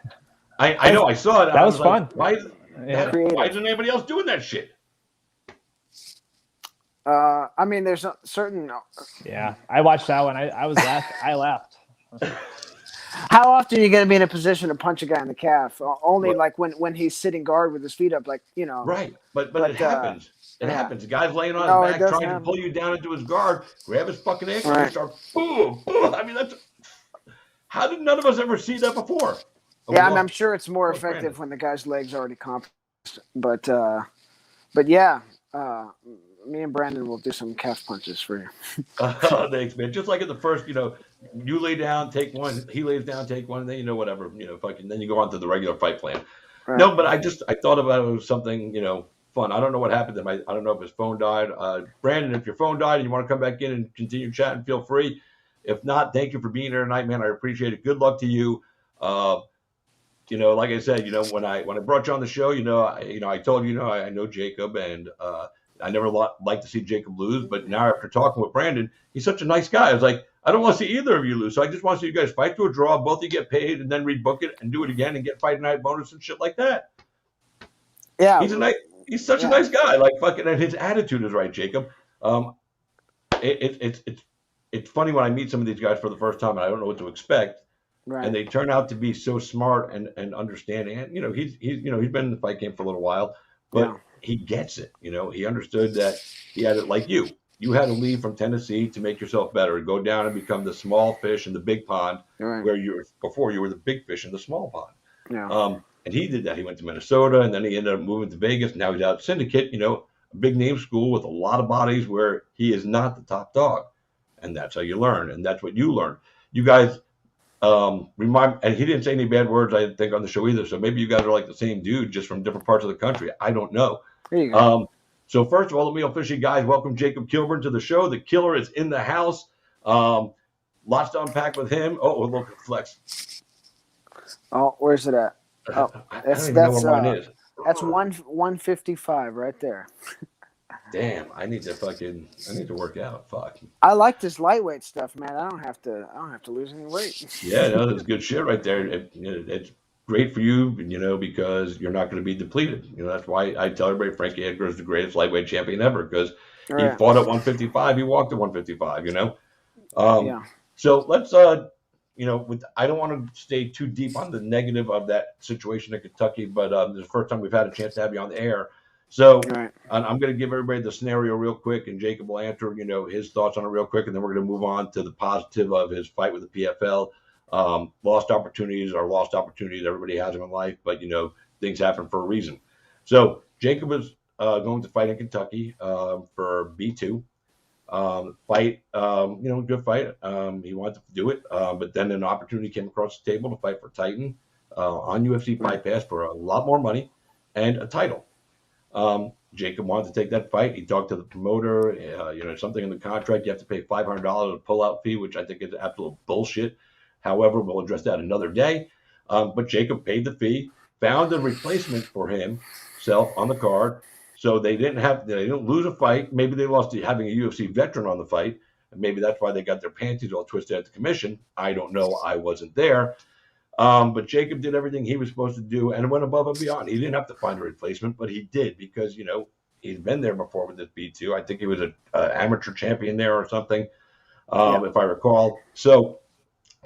I know. I saw it. That was fun. Like, why isn't anybody else doing that shit? I mean, there's a certain. Yeah, I watched that one. I laughed. How often are you going to be in a position to punch a guy in the calf? Only like when he's sitting guard with his feet up, like Right, but it happens. It happens. The guy's laying on his back trying to pull you down into his guard, grab his fucking ankle, and start boom, boom. I mean, how did none of us ever see that before? Yeah, I'm sure it's more effective when the guy's legs are already compressed. But yeah, me and Brandon will do some calf punches for you. Thanks, man. Just like at the first, you lay down, take one. He lays down, take one. And then whatever, fucking. Then you go on to the regular fight plan. Right. No, but I thought about it was something, fun. I don't know what happened to him. I don't know if his phone died. Brandon, if your phone died and you want to come back in and continue chatting, feel free. If not, thank you for being here tonight, man. I appreciate it. Good luck to you. Like I said, when I brought you on the show, I told you, I know Jacob, and I never like to see Jacob lose. But now after talking with Brandon, he's such a nice guy. I was like, I don't want to see either of you lose. So I just want to see you guys fight to a draw. Both of you get paid and then rebook it and do it again and get fight night bonus and shit like that. Yeah. He's such a nice guy. Like fucking, and his attitude is right, Jacob. It's funny when I meet some of these guys for the first time and I don't know what to expect. Right. And they turn out to be so smart and understanding. And he's been in the fight game for a little while, but he gets it. He understood that he had it like you. You had to leave from Tennessee to make yourself better, go down and become the small fish in the big pond, where before you were the big fish in the small pond. Yeah. And he did that. He went to Minnesota, and then he ended up moving to Vegas. Now he's out at Syndicate, a big name school with a lot of bodies where he is not the top dog. And that's how you learn, and that's what you learn. You guys and he didn't say any bad words, I didn't think, on the show either. So maybe you guys are like the same dude, just from different parts of the country. I don't know. There you go. So first of all, let me officially, guys, welcome Jacob Kilburn to the show. The killer is in the house. Lots to unpack with him. Oh, look at Flex. Oh, where's it at? Oh, that's 155 right there. damn, I need to work out. Fuck. I like this lightweight stuff, man. I don't have to lose any weight. Yeah, no, that's good shit right there. It's great for you, because you're not going to be depleted. That's why I tell everybody Frankie Edgar is the greatest lightweight champion ever because he Right. fought at 155, he walked at 155. Yeah. So let's I don't want to stay too deep on the negative of that situation in Kentucky, but this is the first time we've had a chance to have you on the air. So Right. I'm going to give everybody the scenario real quick, and Jacob will answer, his thoughts on it real quick, and then we're going to move on to the positive of his fight with the PFL. Lost opportunities are lost opportunities. Everybody has them in life, but things happen for a reason. So Jacob is going to fight in Kentucky for B2. Fight, good fight. He wanted to do it, but then an opportunity came across the table to fight for Titan on UFC Fight Pass for a lot more money and a title. Jacob wanted to take that fight. He talked to the promoter. Something in the contract, you have to pay $500 a pullout fee, which I think is absolute bullshit. However, we'll address that another day. But Jacob paid the fee, found a replacement for himself on the card. So they didn't lose a fight. Maybe they lost to having a UFC veteran on the fight. And maybe that's why they got their panties all twisted at the commission. I don't know. I wasn't there. But Jacob did everything he was supposed to do and went above and beyond. He didn't have to find a replacement, but he did because, he'd been there before with this B2. I think he was an amateur champion there or something, if I recall. So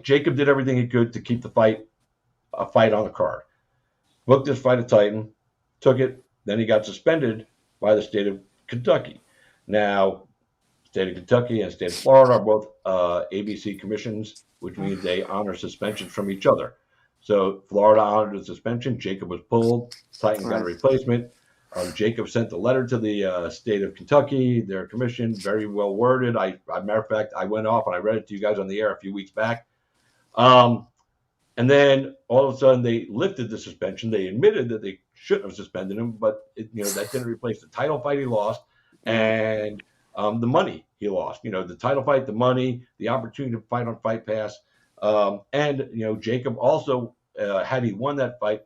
Jacob did everything he could to keep a fight on the card. Booked this fight at Titan, took it. Then he got suspended by the state of Kentucky. Now, state of Kentucky and state of Florida are both ABC commissions, which means they honor suspensions from each other. So Florida honored the suspension. Jacob was pulled. Titan got a replacement. Jacob sent a letter to the state of Kentucky, their commission, very well worded. Matter of fact, I went off and I read it to you guys on the air a few weeks back. And then all of a sudden they lifted the suspension. They admitted that they shouldn't have suspended him, but that didn't replace the title fight he lost and the money he lost. The title fight, the money, the opportunity to fight on Fight Pass. And Jacob also, had he won that fight,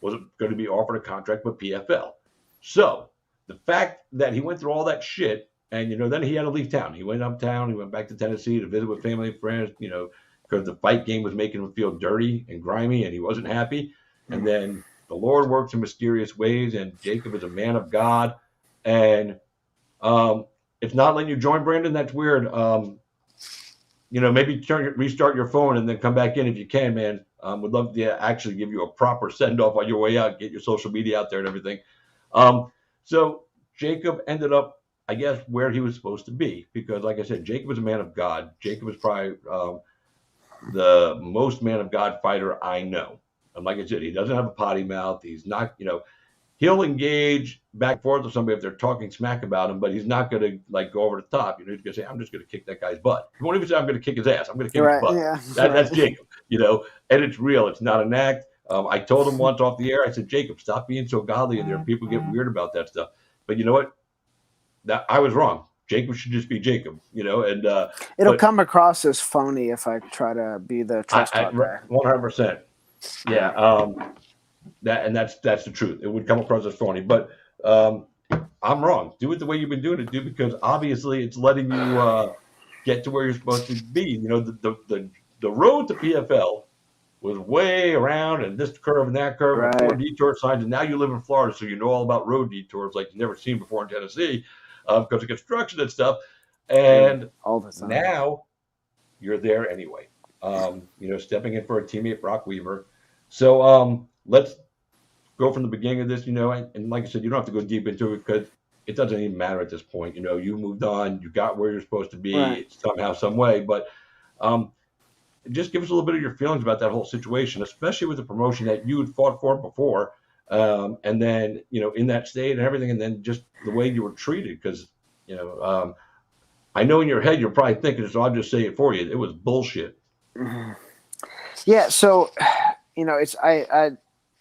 was going to be offered a contract with PFL. So the fact that he went through all that shit and, then he had to leave town. He went uptown. He went back to Tennessee to visit with family and friends, because the fight game was making him feel dirty and grimy and he wasn't happy. And then the Lord works in mysterious ways and Jacob is a man of God. And it's not letting you join, Brandon. That's weird. Maybe restart your phone and then come back in if you can, man. Would love to actually give you a proper send-off on your way out, get your social media out there and everything. So Jacob ended up, I guess, where he was supposed to be because, like I said, Jacob was a man of God. Jacob was probably the most man of God fighter I know. And like I said, he doesn't have a potty mouth. He's not, he'll engage back and forth with somebody if they're talking smack about him, but he's not going to go over the top. He's going to say, I'm just going to kick that guy's butt. He won't even say, I'm going to kick his ass. I'm going to kick his butt. Yeah. That's Jacob, and it's real. It's not an act. I told him once off the air, I said, Jacob, stop being so godly in there. People get weird about that stuff. But you know what? I was wrong. Jacob should just be Jacob, and it'll come across as phony if I try to be the trust guy. 100%. Yeah. That's the truth. It would come across as phony, but I'm wrong. Do it the way you've been doing it, dude, because obviously it's letting you get to where you're supposed to be. The road to PFL was way around and this curve and that curve and 4 detour signs, and now you live in Florida, so you know all about road detours like you've never seen before in Tennessee because of construction and stuff. And all the time. Now you're there anyway. Stepping in for a teammate, Brock Weaver. So let's go from the beginning of this, and like I said, you don't have to go deep into it because it doesn't even matter at this point. You moved on, you got where you're supposed to be somehow, some way. But just give us a little bit of your feelings about that whole situation, especially with the promotion that you had fought for before. And then, in that state and everything, and then just the way you were treated. Because, I know in your head, you're probably thinking, so I'll just say it for you. It was bullshit. Mm-hmm. Yeah. So, I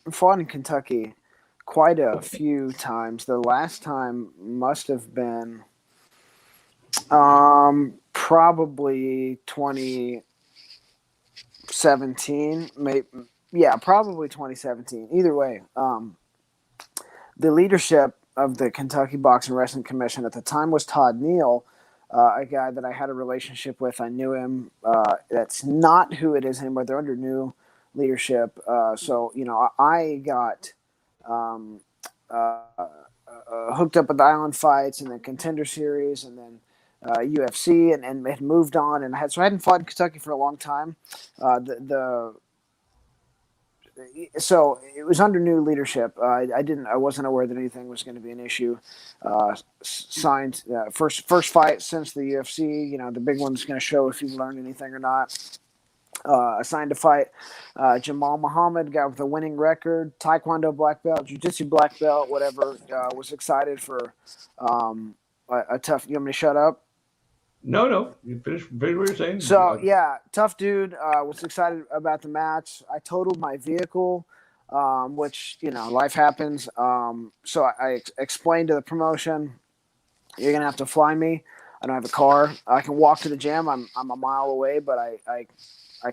fought in Kentucky quite a few times. The last time must have been probably 2017. Probably 2017. Either way, the leadership of the Kentucky Boxing Wrestling Commission at the time was Todd Neal, a guy that I had a relationship with. I knew him. That's not who it is anymore. They're under new leadership. So, I got hooked up with the Island Fights and then Contender Series and then UFC and had moved on. And I hadn't fought in Kentucky for a long time. So it was under new leadership. I wasn't aware that anything was going to be an issue. Signed first fight since the UFC. The big one's going to show if you've learned anything or not. Assigned to fight Jamal Muhammad, guy with a winning record, Taekwondo black belt, Jiu-Jitsu black belt, whatever. Was excited for a tough. You want me to shut up? No. You finish what you're saying. So, yeah, tough dude. Was excited about the match. I totaled my vehicle, which, life happens. So I explained to the promotion, you're going to have to fly me. I don't have a car. I can walk to the gym. I'm a mile away, but I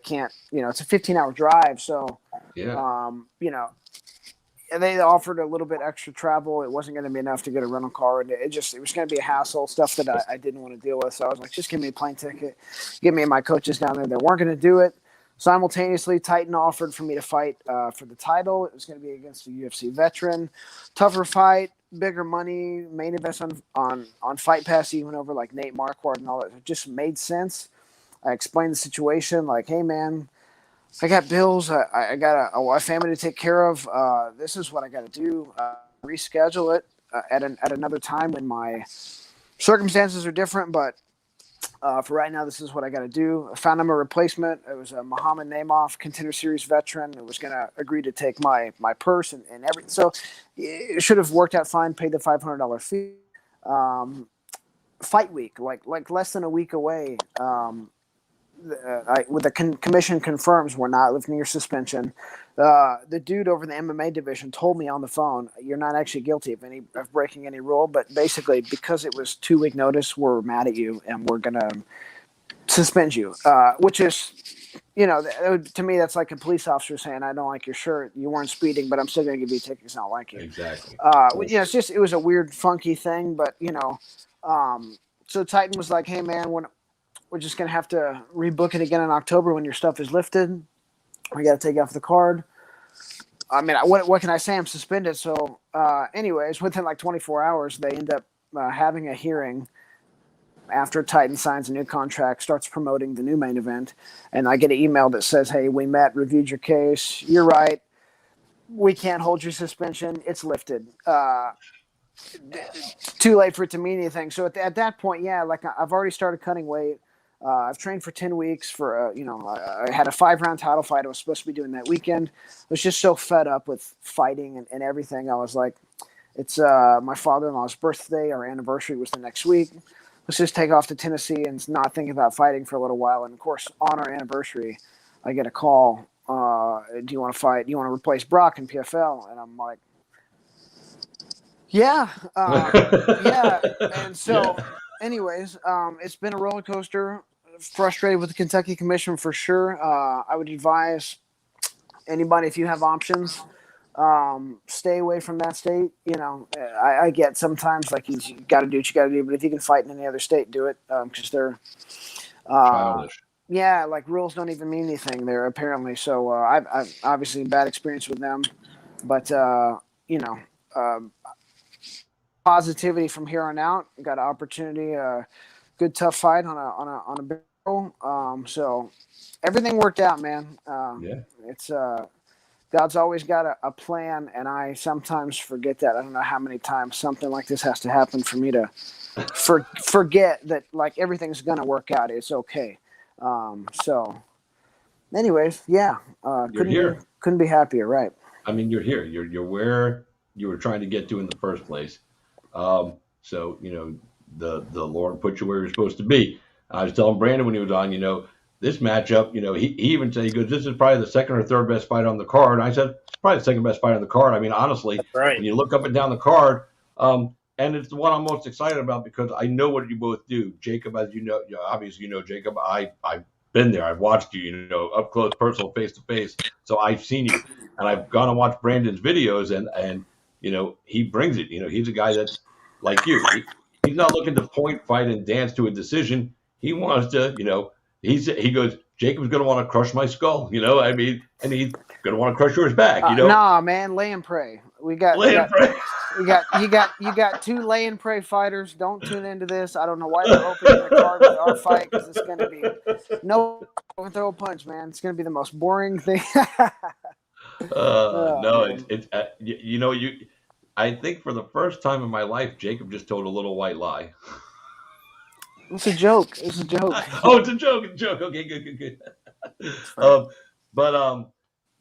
can't, it's a 15-hour drive. So, yeah. They offered a little bit extra travel. It wasn't going to be enough to get a rental car. And it was going to be a hassle, stuff that I didn't want to deal with. So I was like, just give me a plane ticket. Get me and my coaches down there. They weren't going to do it. Simultaneously, Titan offered for me to fight for the title. It was going to be against a UFC veteran. Tougher fight, bigger money, main events on Fight Pass. He went over like Nate Marquardt and all that. It just made sense. I explained the situation like, hey, man, I got bills. I got a family to take care of. This is what I got to do. Reschedule it at another time when my circumstances are different. But for right now, this is what I got to do. I found him a replacement. It was a Muhammad Naimov Contender Series veteran who was going to agree to take my purse and everything. So it should have worked out fine. Paid the $500 fee. Fight week, like less than a week away. With the commission confirms we're not lifting your suspension. The dude over the MMA division told me on the phone, you're not actually guilty of breaking any rule, but basically because it was 2-week notice, we're mad at you and we're going to suspend you, which is, to me, that's like a police officer saying, I don't like your shirt. You weren't speeding, but I'm still going to give you a ticket because I don't like you. Exactly. It was a weird, funky thing, but, so Titan was like, hey, man, we're just going to have to rebook it again in October when your stuff is lifted. We got to take it off the card. I mean, what can I say? I'm suspended. So anyways, within like 24 hours, they end up having a hearing after Titan signs a new contract, starts promoting the new main event. And I get an email that says, hey, we met, reviewed your case. You're right. We can't hold your suspension. It's lifted. Too late for it to mean anything. So at that point, yeah, like I've already started cutting weight. I've trained for 10 weeks for, I had a 5-round title fight I was supposed to be doing that weekend. I was just so fed up with fighting and everything. I was like, it's my father-in-law's birthday. Our anniversary was the next week. Let's just take off to Tennessee and not think about fighting for a little while. And, of course, on our anniversary, I get a call. Do you want to fight? Do you want to replace Brock in PFL? And I'm like, yeah. Yeah. And so, anyways, it's been a roller coaster. Frustrated with the Kentucky Commission for sure. I would advise anybody, if you have options, stay away from that state. I get sometimes like you got to do what you got to do, but if you can fight in any other state, do it because they're childish. Yeah, like rules don't even mean anything there apparently. So I've obviously bad experience with them, but positivity from here on out. Got an opportunity, good tough fight on a barrel. So everything worked out, man. Yeah. It's God's always got a plan, and I sometimes forget that. I don't know how many times something like this has to happen for me to forget that like everything's gonna work out. It's okay. So anyways, yeah. Couldn't be happier, right? I mean, you're here. You're where you were trying to get to in the first place. So the Lord put you where you're supposed to be. I was telling Brandon when he was on, this matchup, he even said, he goes, this is probably the second or third best fight on the card. And I said, it's probably the second best fight on the card. I mean, honestly, right. When you look up and down the card, and it's the one I'm most excited about because I know what you both do. Jacob, as you know, obviously, Jacob, I've been there. I've watched you, up close, personal, face to face. So I've seen you, and I've gone and watched Brandon's videos, and he brings it. He's a guy that's like you. He's not looking to point, fight, and dance to a decision. He wants to, he goes, Jacob's going to want to crush my skull, I mean, and he's going to want to crush yours back, Nah, man, lay and pray. You got two lay and pray fighters. Don't tune into this. I don't know why they're opening the card with our fight, because it's going to be no throw a punch, man. It's going to be the most boring thing. No, it's I think for the first time in my life, Jacob just told a little white lie. It's a joke. It's a joke. Oh, it's a joke. Okay, good.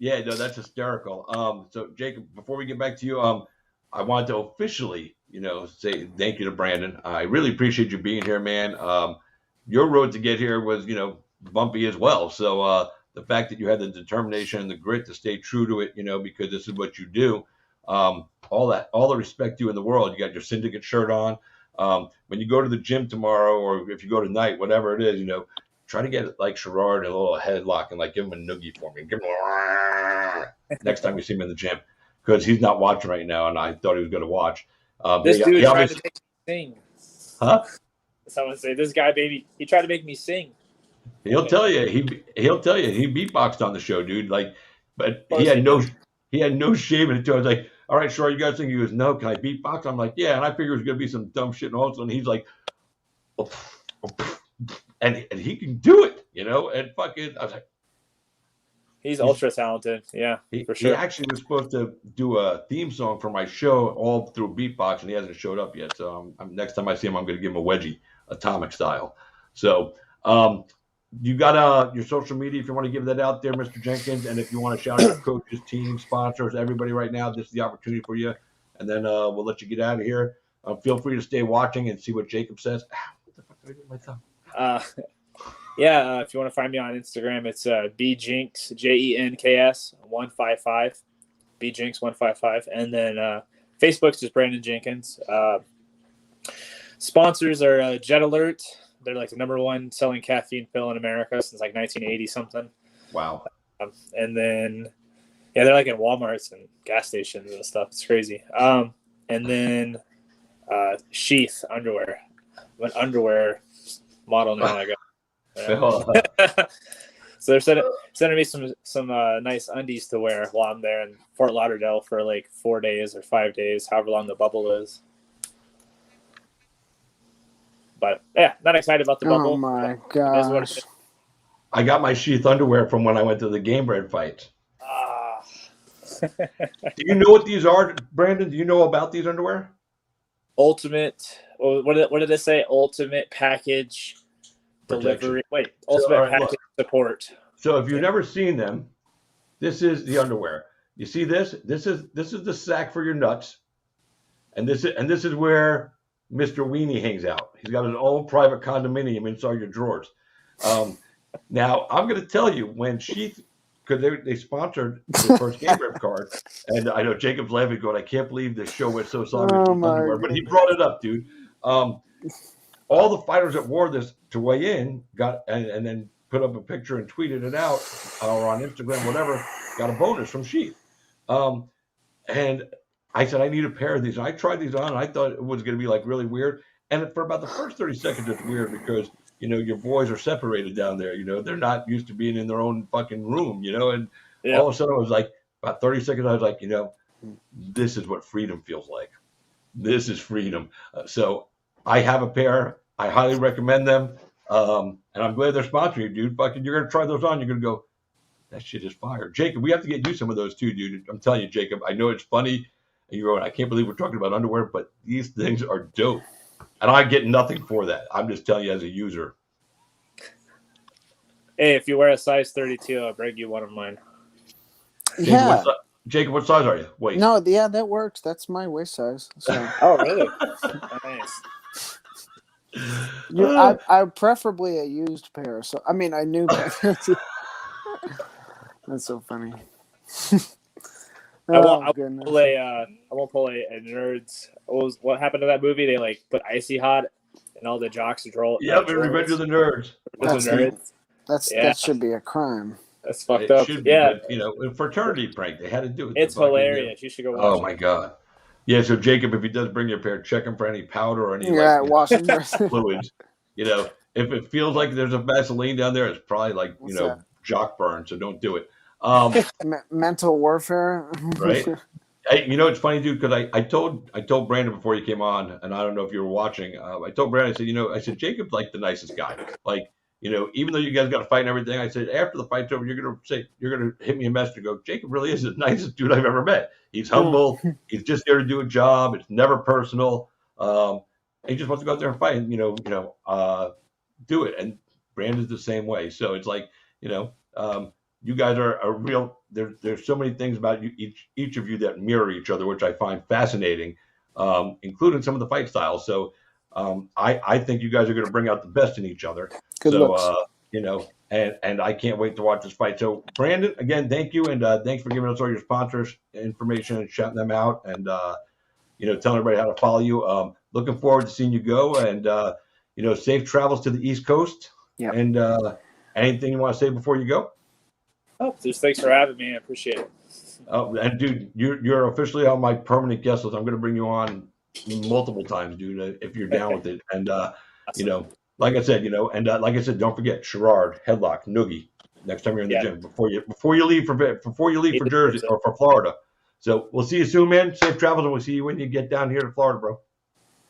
Yeah, no, that's hysterical. So Jacob, before we get back to you, I wanted to officially, say thank you to Brandon. I really appreciate you being here, man. Your road to get here was, bumpy as well. So the fact that you had the determination and the grit to stay true to it, because this is what you do. All the respect to you in the world. You got your syndicate shirt on. When you go to the gym tomorrow, or if you go tonight, whatever it is, try to get it like Sherrard in a little headlock and like give him a noogie for me. Give him next time you see him in the gym, because he's not watching right now, and I thought he was going to watch. This dude tried to make me sing. Huh? Someone say this guy, baby, he tried to make me sing. He'll tell you he beatboxed on the show, dude. But he had no shame in it too. I was like, all right, sure, you guys think? He goes, no, can I beatbox? I'm like, yeah, and I figured it was gonna be some dumb shit, and all of a sudden he's like, and he can do it, and fucking, I was like, he's ultra talented, yeah, for sure. He actually was supposed to do a theme song for my show all through beatbox, and he hasn't showed up yet. So next time I see him, I'm gonna give him a wedgie, Atomic style. So you got your social media if you want to give that out there, Mr. Jenkins, and if you want to shout out coaches, teams, sponsors, everybody right now, this is the opportunity for you. And then we'll let you get out of here. Feel free to stay watching and see what Jacob says. What the fuck did I do with my thumb? If you want to find me on Instagram, it's bjinks, JENKS 155, bjinks 155, and then Facebook's just Brandon Jenkins. Sponsors are Jet Alert. They're like the #1 selling caffeine pill in America since like 1980 something. Wow. And then, they're like in Walmarts and gas stations and stuff. It's crazy. And then Sheath underwear. I'm an underwear model now, I guess. So they're sending me some nice undies to wear while I'm there in Fort Lauderdale for like 4 days or 5 days, however long the bubble is. But yeah, not excited about the bubble. Oh my gosh! I got my Sheath underwear from when I went to the Game Bread fight. Do you know what these are, Brandon? Do you know about these underwear? Ultimate. What did it say? Ultimate package delivery. Wait, ultimate package support. So if you've never seen them, this is the underwear. You see this? This is the sack for your nuts, and this is where Mr. Weenie hangs out. He's got his own private condominium inside your drawers. Now, I'm going to tell you, when Sheath, because they sponsored the first Game Bread card, and I know Jacob's laughing going, I can't believe this show went so sorry with underwear, but he brought it up, dude. All the fighters that wore this to weigh in got, and then put up a picture and tweeted it out, or on Instagram, whatever, got a bonus from Sheath. And I said, I need a pair of these. And I tried these on, and I thought it was going to be like really weird. And for about the first 30 seconds, it's weird because, your boys are separated down there. They're not used to being in their own fucking room, and all of a sudden I was like, about 30 seconds, I was like, this is what freedom feels like. This is freedom. So I have a pair. I highly recommend them. And I'm glad they're sponsoring you, dude. Fucking, you're going to try those on. You're going to go, that shit is fire. Jacob, we have to get you some of those too, dude. I'm telling you, Jacob, I know it's funny. And you're going, I can't believe we're talking about underwear, but these things are dope. And I get nothing for that. I'm just telling you as a user. Hey, if you wear a size 32, I'll bring you one of mine. Jacob, what size are you? Wait. No, yeah, that works. That's my waist size. So. Oh, really? Nice. I preferably a used pair. So a new pair. That's so funny. I won't pull a Nerds. What happened to that movie? They like put Icy Hot and all the jocks roll. Yeah, but Revenge of the Nerds. That should be a crime. That's fucked up. Should be, but, a fraternity prank. They had to do it. It's hilarious. You should go watch it. Oh my god. Yeah, so Jacob, if he does bring you a pair, check him for any powder or any washing fluids. If it feels like there's a Vaseline down there, it's probably like What's that? jock burn. So don't do it. Mental warfare. Right? Hey, it's funny, dude, because I told Brandon before you came on, and I don't know if you were watching. I told Brandon, I said Jacob's like the nicest guy. Like, even though you guys got to fight and everything, I said after the fight's over, you're gonna hit me a message and go, Jacob really is the nicest dude I've ever met. He's humble. He's just there to do a job. It's never personal. He just wants to go out there and fight and do it. And Brandon's the same way. So it's like you guys are a real. There's so many things about you, each of you that mirror each other, which I find fascinating, including some of the fight styles. So I think you guys are going to bring out the best in each other. Good looks. And I can't wait to watch this fight. So Brandon, again, thank you, and thanks for giving us all your sponsors information and shouting them out, and telling everybody how to follow you. Looking forward to seeing you go, and safe travels to the East Coast. Yeah. And anything you want to say before you go? Oh, just thanks for having me. I appreciate it. Oh, and dude, you're officially on my permanent guest list. I'm going to bring you on multiple times, dude, if you're down with it. And like I said, don't forget Sherrard, headlock, noogie. Next time you're in the gym, before you leave for Jersey or for Florida. So we'll see you soon, man. Safe travels, and we'll see you when you get down here to Florida, bro.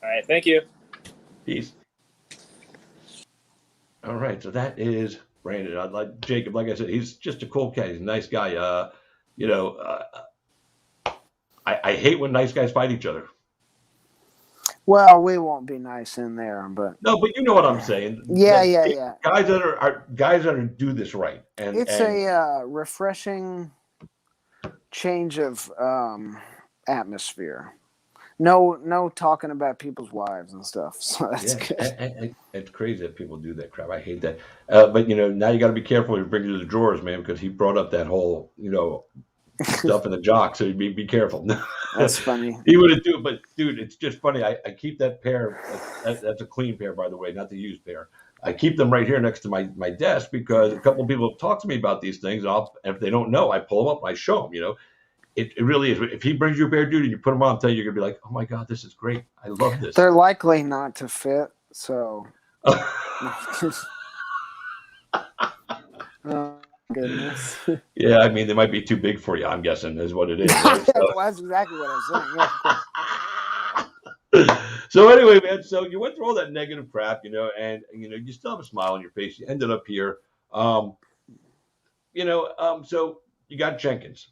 All right, thank you. Peace. All right, so that is Brandon. I like Jacob. Like I said, he's just a cool cat. He's a nice guy. I hate when nice guys fight each other. Well, we won't be nice in there, but no, but you know what I'm saying. Yeah. Guys that do this right, and it's a refreshing change of atmosphere. No talking about people's wives and stuff. So that's good. It's crazy that people do that crap. I hate that. But now you got to be careful when you bring it to the drawers, man, because he brought up that whole stuff in the jock. So be careful. That's funny. He wouldn't do it, but dude, it's just funny. I keep that pair. That's a clean pair, by the way, not the used pair. I keep them right here next to my desk because a couple of people have talked to me about these things. And if they don't know, I pull them up and I show them. It really is. If he brings you a pair, dude, and you put them on, I'm telling you, you're gonna be like, oh my god, this is great. I love this. They're likely not to fit, so. Oh, goodness. Yeah, I mean, they might be too big for you. I'm guessing is what it is. Right? So. Well, that's exactly what I'm saying. Yeah. So anyway, man, so you went through all that negative crap, and you still have a smile on your face. You ended up here, so you got Jenkins.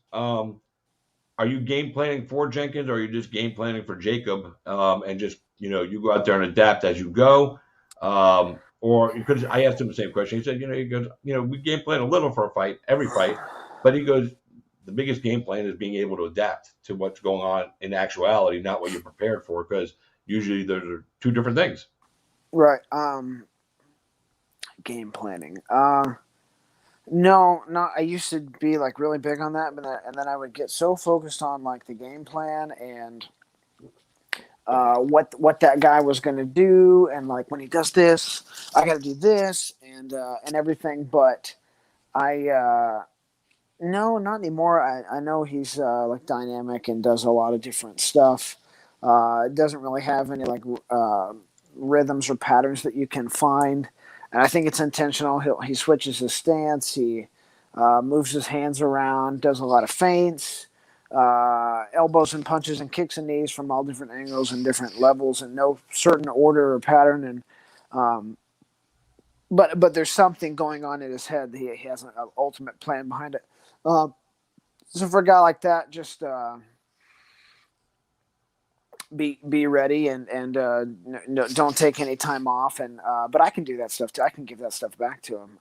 Are you game planning for Jenkins, or are you just game planning for Jacob, and just you go out there and adapt as you go, or because I asked him the same question. He said, he goes, we game plan a little for every fight, but he goes, the biggest game plan is being able to adapt to what's going on in actuality, not what you're prepared for, because usually those are two different things. Right. Game planning. No, I used to be like really big on that, and then I would get so focused on like the game plan and what that guy was going to do, and like when he does this, I got to do this and everything. But no, not anymore. I know he's like dynamic and does a lot of different stuff. Doesn't really have any like rhythms or patterns that you can find. And I think it's intentional. He switches his stance. He moves his hands around, does a lot of feints, elbows and punches and kicks and knees from all different angles and different levels and no certain order or pattern. And but there's something going on in his head. He has an ultimate plan behind it. So for a guy like that, just be ready and don't take any time off. And but I can do that stuff too. I can give that stuff back to him.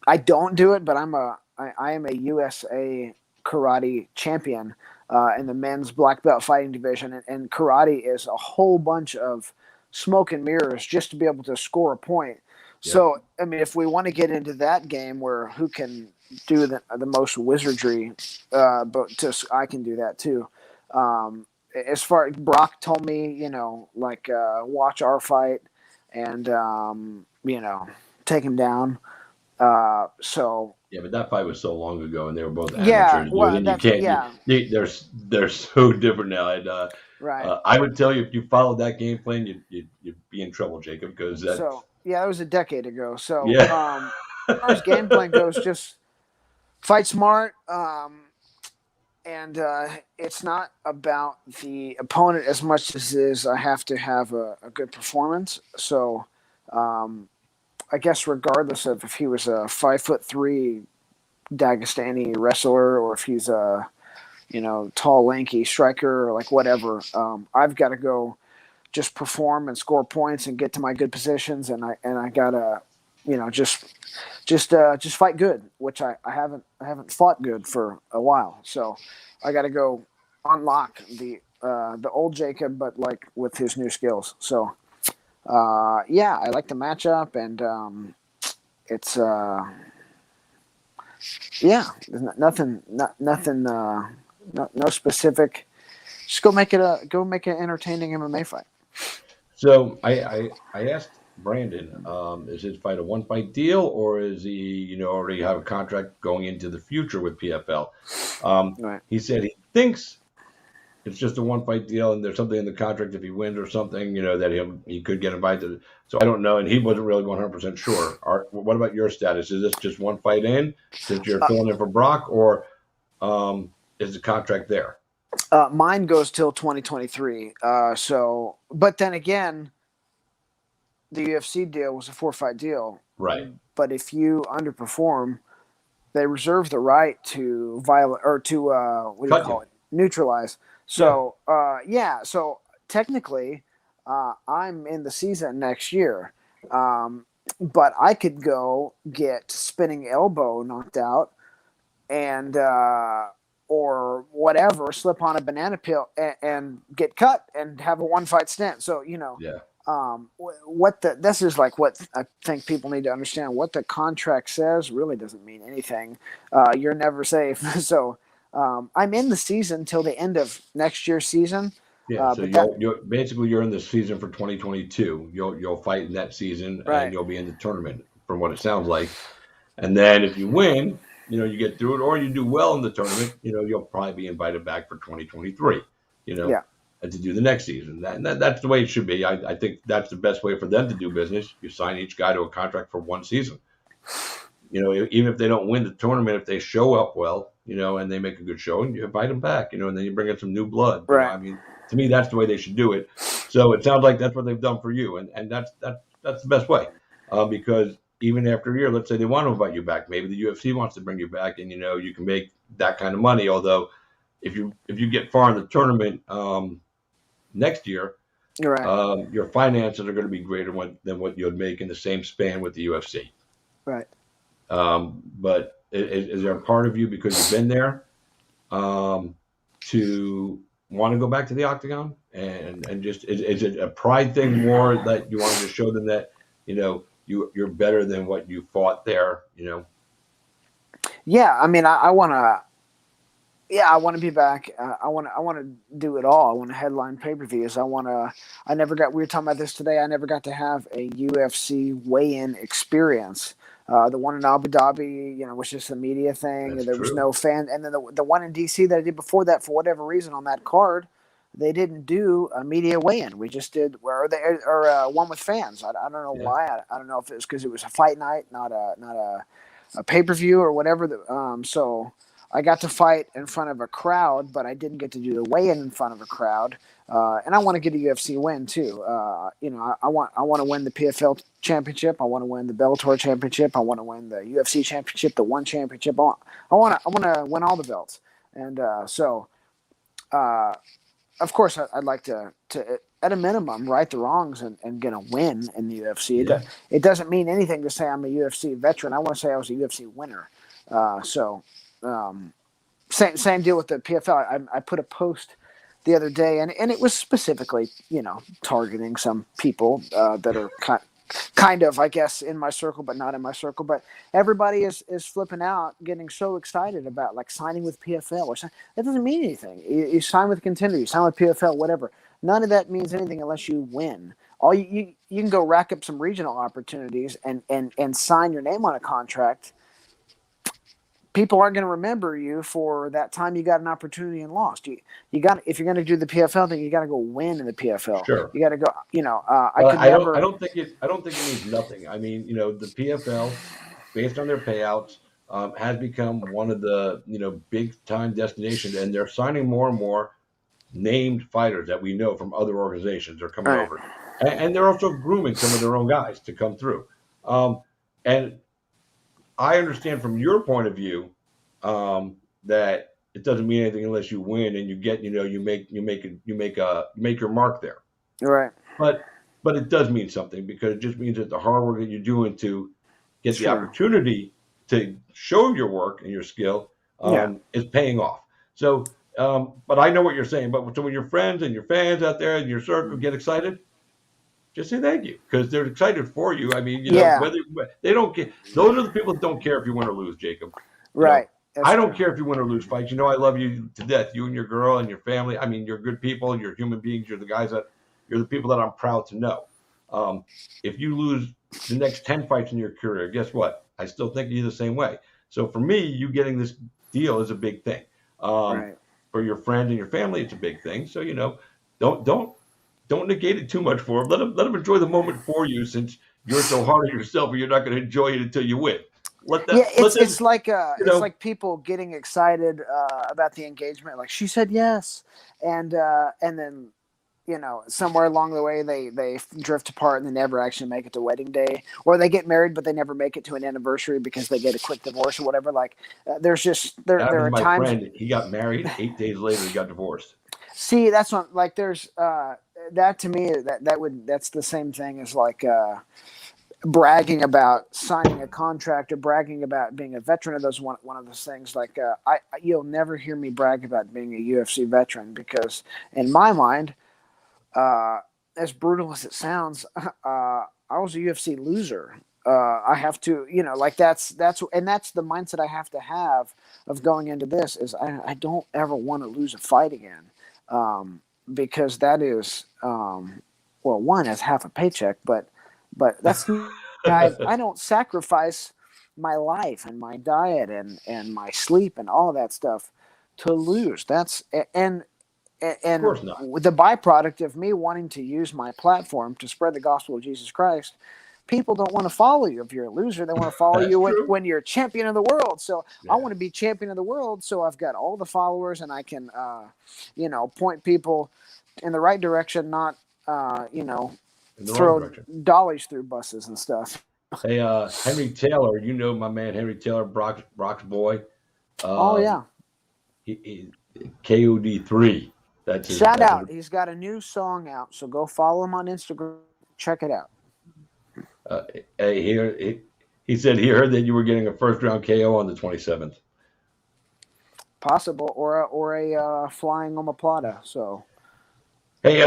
I don't do it, but I am a USA karate champion in the men's black belt fighting division, and karate is a whole bunch of smoke and mirrors just to be able to score a point. Yeah. So I mean, if we want to get into that game where who can do the most wizardry, but I can do that too. As far Brock told me, watch our fight and take him down. So Yeah, but that fight was so long ago, and they were both yeah, amateurs, dude. well, And you that's can't. yeah, They're so different now. And right. I would tell you if you followed that game plan, you'd be in trouble, Jacob, because So that's yeah, that was a decade ago. So yeah. as far as game plan goes, just fight smart. And it's not about the opponent as much as it is I have to have a good performance. So I guess regardless of if he was a 5'3" Dagestani wrestler or if he's a tall lanky striker or like whatever, I've got to go just perform and score points and get to my good positions, and I gotta just fight good, which I haven't fought good for a while. So I got to go unlock the old Jacob, but like with his new skills. So yeah, I like the matchup, and it's yeah, nothing, no specific. Just go make an entertaining MMA fight. So I asked Brandon, is his fight a one fight deal, or is he already have a contract going into the future with PFL? Right. He said he thinks it's just a one fight deal, and there's something in the contract if he wins or something, that he could get invited. So I don't know, and he wasn't really 100% sure. What about your status? Is this just one fight in since you're filling in for Brock, or is the contract there? Mine goes till 2023. But then again, the UFC deal was a 4-fight deal. Right. But if you underperform, they reserve the right to violate or to what do you call it? Neutralize. So yeah. So technically, I'm in the season next year, but I could go get spinning elbow knocked out, and or whatever, slip on a banana peel and get cut and have a 1-fight stint. So Yeah. This is like what I think people need to understand. What the contract says really doesn't mean anything. You're never safe. So I'm in the season till the end of next year's season. Yeah, so you're in the season for 2022. You'll fight in that season, Right. and you'll be in the tournament, from what it sounds like. And then if you win, you get through it, or you do well in the tournament, you'll probably be invited back for 2023. Yeah. And to do the next season. That's the way it should be. I think that's the best way for them to do business. You sign each guy to a contract for one season. Even if they don't win the tournament, if they show up well, and they make a good showing, you invite them back, and then you bring in some new blood. Right. I mean, to me, that's the way they should do it. So it sounds like that's what they've done for you, and that's the best way, because even after a year, let's say they want to invite you back, maybe the UFC wants to bring you back, and you can make that kind of money. Although, if you get far in the tournament next year, right. your finances are going to be greater than what you'd make in the same span with the UFC. Right. But is there a part of you, because you've been there, to want to go back to the octagon, and just is it a pride thing more that you wanted to show them that you're better than what you fought there? Yeah, I mean, I want to. Yeah, I want to be back. I want to do it all. I want to headline pay-per-views. We were talking about this today. I never got to have a UFC weigh-in experience. The one in Abu Dhabi, was just a media thing. That's There was true. no fan. And then the one in DC that I did before that, for whatever reason, on that card, they didn't do a media weigh-in. We just did one with fans. I don't know why. I don't know if it was because it was a fight night, not a pay-per-view or whatever. So I got to fight in front of a crowd, but I didn't get to do the weigh-in in front of a crowd. And I want to get a UFC win too. I want to win the PFL championship. I want to win the Bellator championship. I want to win the UFC championship, the ONE championship. I want to win all the belts. And of course, I'd like to at a minimum right the wrongs and get a win in the UFC. Yeah. It doesn't mean anything to say I'm a UFC veteran. I want to say I was a UFC winner. Same deal with the PFL. I put a post the other day, and it was specifically, targeting some people that are kind of, I guess, in my circle, but not in my circle. But everybody is flipping out, getting so excited about like signing with PFL or something. That doesn't mean anything. You sign with Contender, you sign with PFL, whatever. None of that means anything unless you win. You can go rack up some regional opportunities and sign your name on a contract. People aren't going to remember you for that time you got an opportunity and lost. You got, if you're going to do the PFL thing, you got to go win in the PFL. Sure. You got to go. I don't think it means nothing. I mean, the PFL, based on their payouts, has become one of the big time destinations, and they're signing more and more named fighters that we know from other organizations are coming over, and they're also grooming some of their own guys to come through. And I understand from your point of view that it doesn't mean anything unless you win and you get you make your mark there. Right. But it does mean something, because it just means that the hard work that you're doing to get the opportunity to show your work and your skill is paying off. So, but I know what you're saying. But so when your friends and your fans out there in your circle get excited, just say thank you, because they're excited for you. I mean, whether they don't care, those are the people that don't care if you win or lose, Jacob. Right. I don't care if you win or lose fights. I love you to death, you and your girl and your family. I mean, you're good people. You're human beings. You're the people that I'm proud to know. If you lose the next 10 fights in your career, guess what? I still think of you the same way. So for me, you getting this deal is a big thing. For your friends and your family, it's a big thing. So, don't negate it too much for them. Let them enjoy the moment for you, since you're so hard on yourself and you're not going to enjoy it until you win. It's like people getting excited about the engagement. Like, she said yes, and then somewhere along the way they drift apart and they never actually make it to wedding day, or they get married but they never make it to an anniversary because they get a quick divorce or whatever. Like, there are my times. Friend, he got married 8 days later. He got divorced. See, that's what, like, there's that to me, that's the same thing as like bragging about signing a contract or bragging about being a veteran of those one of those things. Like, you'll never hear me brag about being a UFC veteran, because in my mind, as brutal as it sounds, I was a UFC loser. I have to, that's the mindset I have to have of going into this, is I don't ever want to lose a fight again. Because that is, one, as half a paycheck, but that's, I don't sacrifice my life and my diet and my sleep and all of that stuff to lose. That's, and of course not. The byproduct of me wanting to use my platform to spread the gospel of Jesus Christ, people don't want to follow you if you're a loser. They want to follow you when you're champion of the world. So I want to be champion of the world, so I've got all the followers and I can, point people in the right direction, not, throw dollies through buses and stuff. Hey, Henry Taylor, my man Henry Taylor, Brock's boy. He KOD3. That's shout out. He's got a new song out, so go follow him on Instagram. Check it out. He said he heard that you were getting a first round KO on the 27th. Possible, or a flying omoplata. So, hey,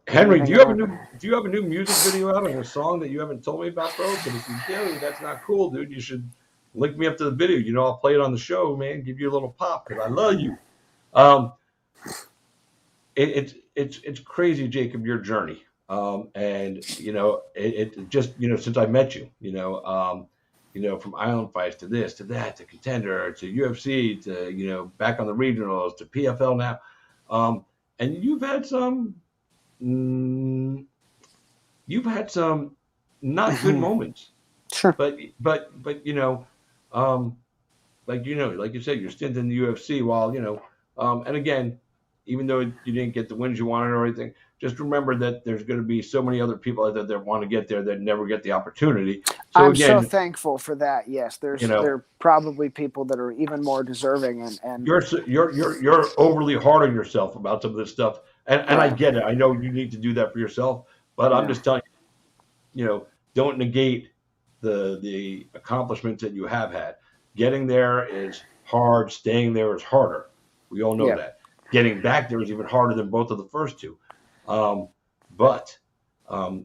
Henry, do you have a new music video out on a song that you haven't told me about, bro? But if you do, that's not cool, dude. You should link me up to the video. I'll play it on the show, man. Give you a little pop, because I love you. It's crazy, Jacob, your journey. And it just since I met you, from Island Fights to this, to that, to Contender, to UFC, to back on the regionals, to PFL now, and you've had some not good moments. Sure. But like you said, your stint in the UFC, while and again, even though you didn't get the wins you wanted or anything, just remember that there's going to be so many other people out there that want to get there that never get the opportunity. So I'm so thankful for that. Yes, there are probably people that are even more deserving, and you're overly hard on yourself about some of this stuff, and I get it. I know you need to do that for yourself, but I'm just telling you, don't negate the accomplishments that you have had. Getting there is hard. Staying there is harder. We all know that. Getting back there is even harder than both of the first two. But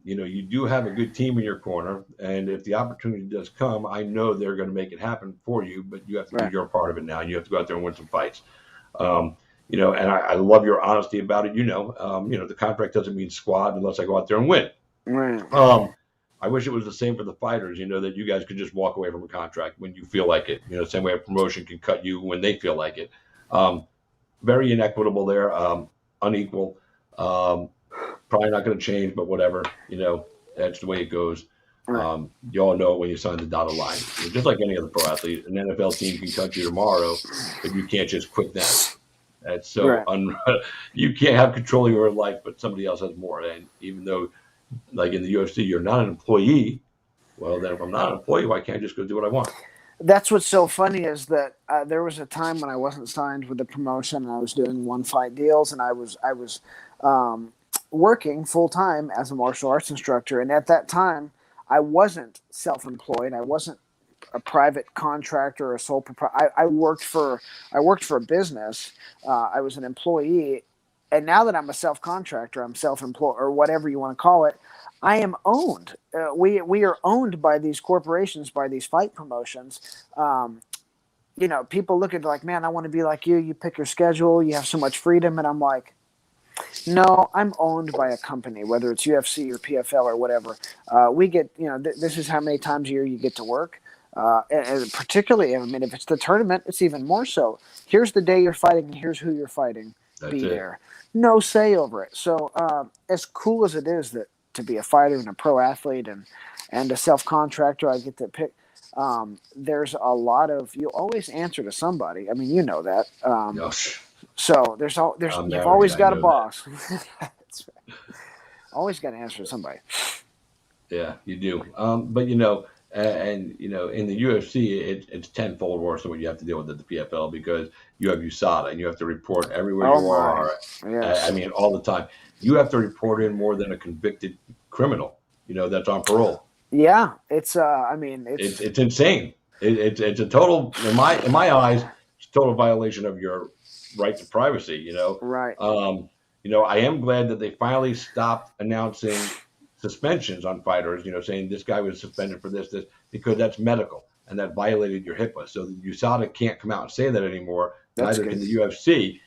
you do have a good team in your corner, and if the opportunity does come, I know they're going to make it happen for you, but you have to do your part of it now. You have to go out there and win some fights. And I love your honesty about it. The contract doesn't mean squat unless I go out there and win. Right. I wish it was the same for the fighters, that you guys could just walk away from a contract when you feel like it. Same way a promotion can cut you when they feel like it. Very inequitable there, unequal. Probably not going to change, but whatever. That's the way it goes. Right. You all know when you sign the dotted line. Just like any other pro athlete, an NFL team can cut you tomorrow, but you can't just quit them. That's so Right. you can't have control of your life, but somebody else has more. And even though, like in the UFC, you're not an employee. Well, then if I'm not an employee, why can't I just go do what I want? That's what's so funny is that there was a time when I wasn't signed with the promotion and I was doing one fight deals, and I was working full time as a martial arts instructor. And at that time, I wasn't self-employed. I wasn't a private contractor or a sole proprietor. I worked for a business. I was an employee, and now that I'm a self-contractor, I'm self-employed or whatever you want to call it. I am owned. We are owned by these corporations, by these fight promotions. People look at it like, man, I want to be like you. You pick your schedule. You have so much freedom, and I'm like, no, I'm owned by a company, whether it's UFC or PFL or whatever. We get, this is how many times a year you get to work. And particularly, if it's the tournament, it's even more so. Here's the day you're fighting, and here's who you're fighting. That's Be it. there. No say over it. So as cool as it is that to be a fighter and a pro athlete and a self-contractor, I get to pick. There's a lot of, you always answer to somebody. I mean, you know that. So you've always got a boss. That's right. Always got to answer to somebody. Yeah, you do. But in the UFC, it's tenfold worse than what you have to deal with at the PFL because you have USADA and you have to report everywhere you are. Yes. All the time. You have to report in more than a convicted criminal. That's on parole. Yeah, it's insane. It's a total in my eyes, it's a total violation of your right to privacy. Right. I am glad that they finally stopped announcing suspensions on fighters, saying this guy was suspended for this, because that's medical and that violated your HIPAA. So the USADA can't come out and say that anymore, neither can the UFC.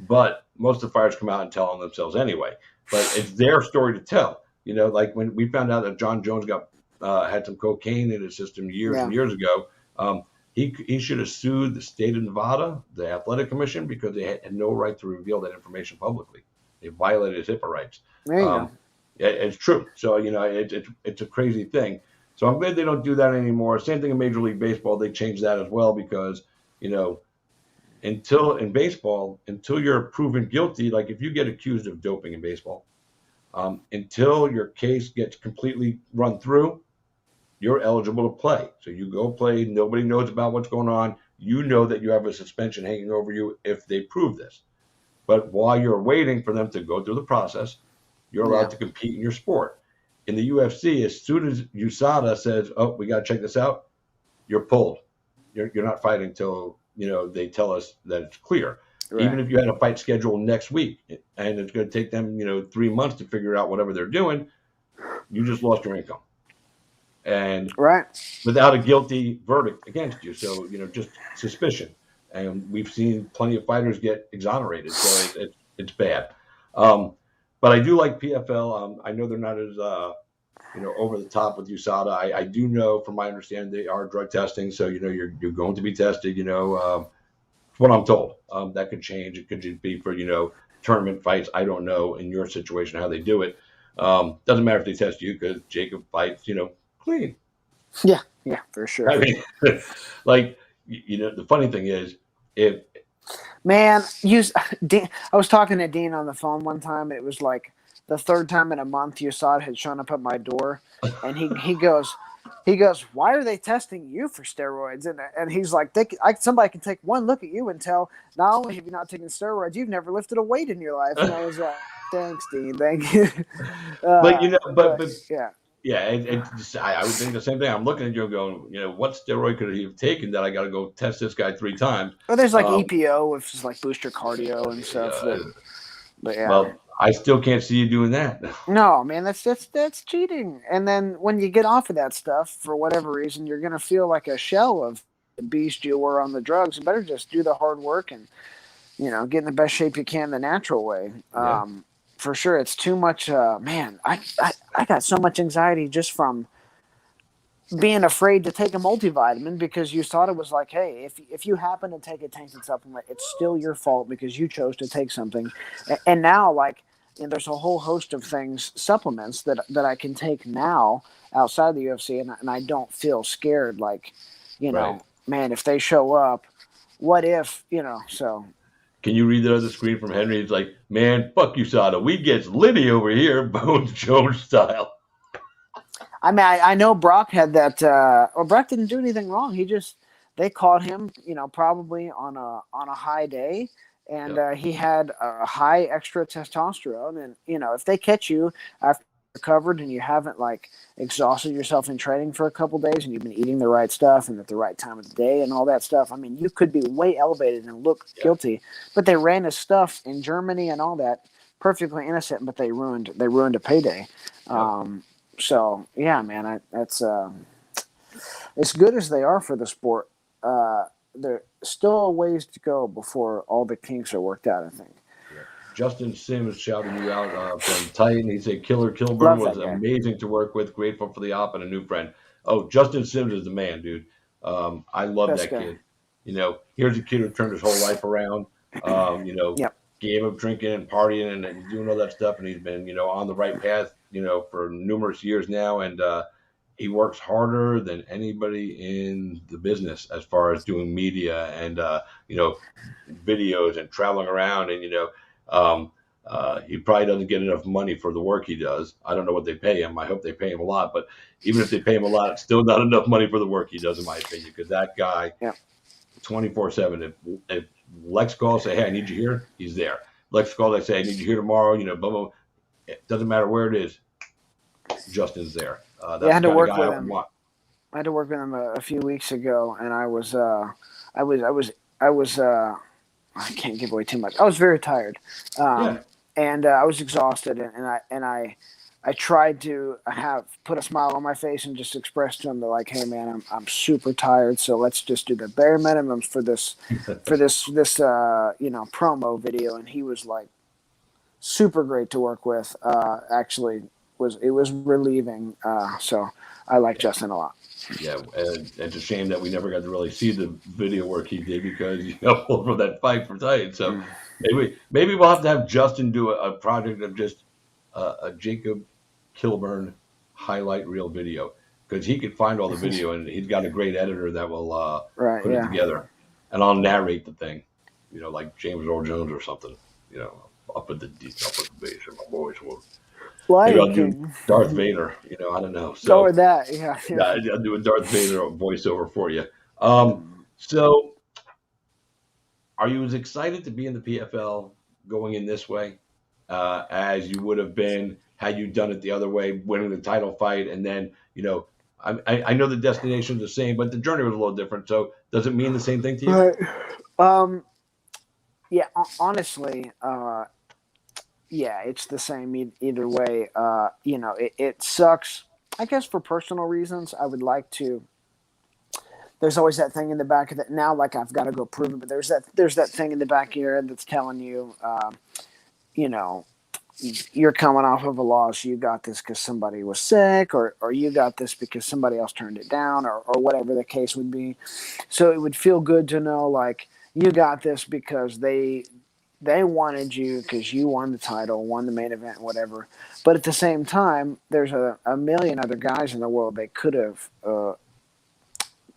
But most of the fighters come out and tell on themselves anyway. But it's their story to tell. Like when we found out that John Jones had some cocaine in his system years and years ago, he should have sued the state of Nevada, the athletic commission, because they had no right to reveal that information publicly. They violated his HIPAA rights. There you go. It's true. So, it's a crazy thing. So I'm glad they don't do that anymore. Same thing in Major League Baseball. They changed that as well because, until you're proven guilty, like if you get accused of doping in baseball, until your case gets completely run through, you're eligible to play. So you go play. Nobody knows about what's going on. You know that you have a suspension hanging over you if they prove this. But while you're waiting for them to go through the process, you're allowed to compete in your sport. In the UFC, as soon as USADA says, "Oh, we got to check this out," you're pulled. You're not fighting until they tell us that it's clear. Right. Even if you had a fight scheduled next week and it's going to take them 3 months to figure out whatever they're doing, you just lost your income. And without a guilty verdict against you, so just suspicion. And we've seen plenty of fighters get exonerated, so it's bad. But I do like PFL. I know they're not as over the top with USADA. I do know, from my understanding, they are drug testing, so you're going to be tested. What I'm told. That could change. It could just be for tournament fights. I don't know in your situation how they do it. Doesn't matter if they test you because Jacob fights clean. Yeah, for sure. I mean, the funny thing is, I was talking to Dean on the phone one time. It was like the third time in a month USADA had shown up at my door, and he goes, "Why are they testing you for steroids?" And he's like, somebody can take one look at you and tell, not only have you not taken steroids, you've never lifted a weight in your life. And I was like, "Thanks, Dean. Thank you." Yeah, I would think the same thing. I'm looking at you and going, what steroid could he have taken that I got to go test this guy 3 times? Well, there's like EPO, which is like booster cardio and stuff. But yeah. Well, I still can't see you doing that. No, man, that's cheating. And then when you get off of that stuff, for whatever reason, you're going to feel like a shell of the beast you were on the drugs. You better just do the hard work and, get in the best shape you can the natural way. for sure. It's too much. Man, I got so much anxiety just from being afraid to take a multivitamin because you thought it was like, hey, if you happen to take a tainted supplement, it's still your fault because you chose to take something. And now, like, there's a whole host of things, supplements that I can take now outside the UFC, and I don't feel scared. Like, Right. Man, if they show up, what if, so. Can you read the other screen from Henry? He's like, man, fuck you, Sada. We gets Liddy over here, Bones Jones style. I mean, I know Brock had that. Well, Brock didn't do anything wrong. They caught him, probably on a high day, and he had a high extra testosterone. And if they catch you after you're recovered and you haven't like exhausted yourself in training for a couple days, and you've been eating the right stuff and at the right time of the day and all that stuff, I mean, you could be way elevated and look guilty. But they ran his stuff in Germany and all that, perfectly innocent, but they ruined a payday. So yeah, man, that's as good as they are for the sport. There's still a ways to go before all the kinks are worked out, I think. Yeah. Justin Sims shouting you out from Titan. He said Killer Kilburn was amazing to work with. Grateful for the op and a new friend. Oh, Justin Sims is the man, dude. I love that kid. Here's a kid who turned his whole life around. Gave up drinking and partying and doing all that stuff, and he's been, on the right path, for numerous years now, and he works harder than anybody in the business as far as doing media and videos and traveling around, and he probably doesn't get enough money for the work he does. I don't know what they pay him. I hope they pay him a lot, but even if they pay him a lot, it's still not enough money for the work he does, in my opinion, because that guy, 24/7. If Lex calls, say, hey, I need you here, he's there. Lex calls, I say, I need you here tomorrow, blah, blah. It doesn't matter where it is. Justin's there. That's I had to the work guy with I him. want. I had to work with him a few weeks ago, and I can't give away too much. I was very tired, and I was exhausted, and I tried to put a smile on my face and just express to him that, like, hey man, I'm super tired, so let's just do the bare minimums for this promo video. And he was like super great to work with. Actually, it was relieving. So I like Justin a lot. Yeah, and it's a shame that we never got to really see the video work he did because from that fight for Titan. So maybe we'll have to have Justin do a project of just a Jacob Kilburn highlight reel video, because he could find all the video, and he's got a great editor that will put it together, and I'll narrate the thing, like James Earl Jones or something, up at the base, and my boys will. Maybe I'll do Darth Vader, I don't know. So go with that, I'll do a Darth Vader voiceover for you. So are you as excited to be in the PFL going in this way as you would have been had you done it the other way, winning the title fight? And then, I know the destination's the same, but the journey was a little different. So does it mean the same thing to you? Right. Yeah, honestly, it's the same either way. It sucks. I guess for personal reasons, I would like to. There's always that thing in the back of it. Now, like, I've got to go prove it, but there's that thing in the back of your head that's telling you, you're coming off of a loss. You got this because somebody was sick, or you got this because somebody else turned it down, or whatever the case would be. So it would feel good to know, like, you got this because they wanted you because you won the title, won the main event, whatever. But at the same time, there's a million other guys in the world they could have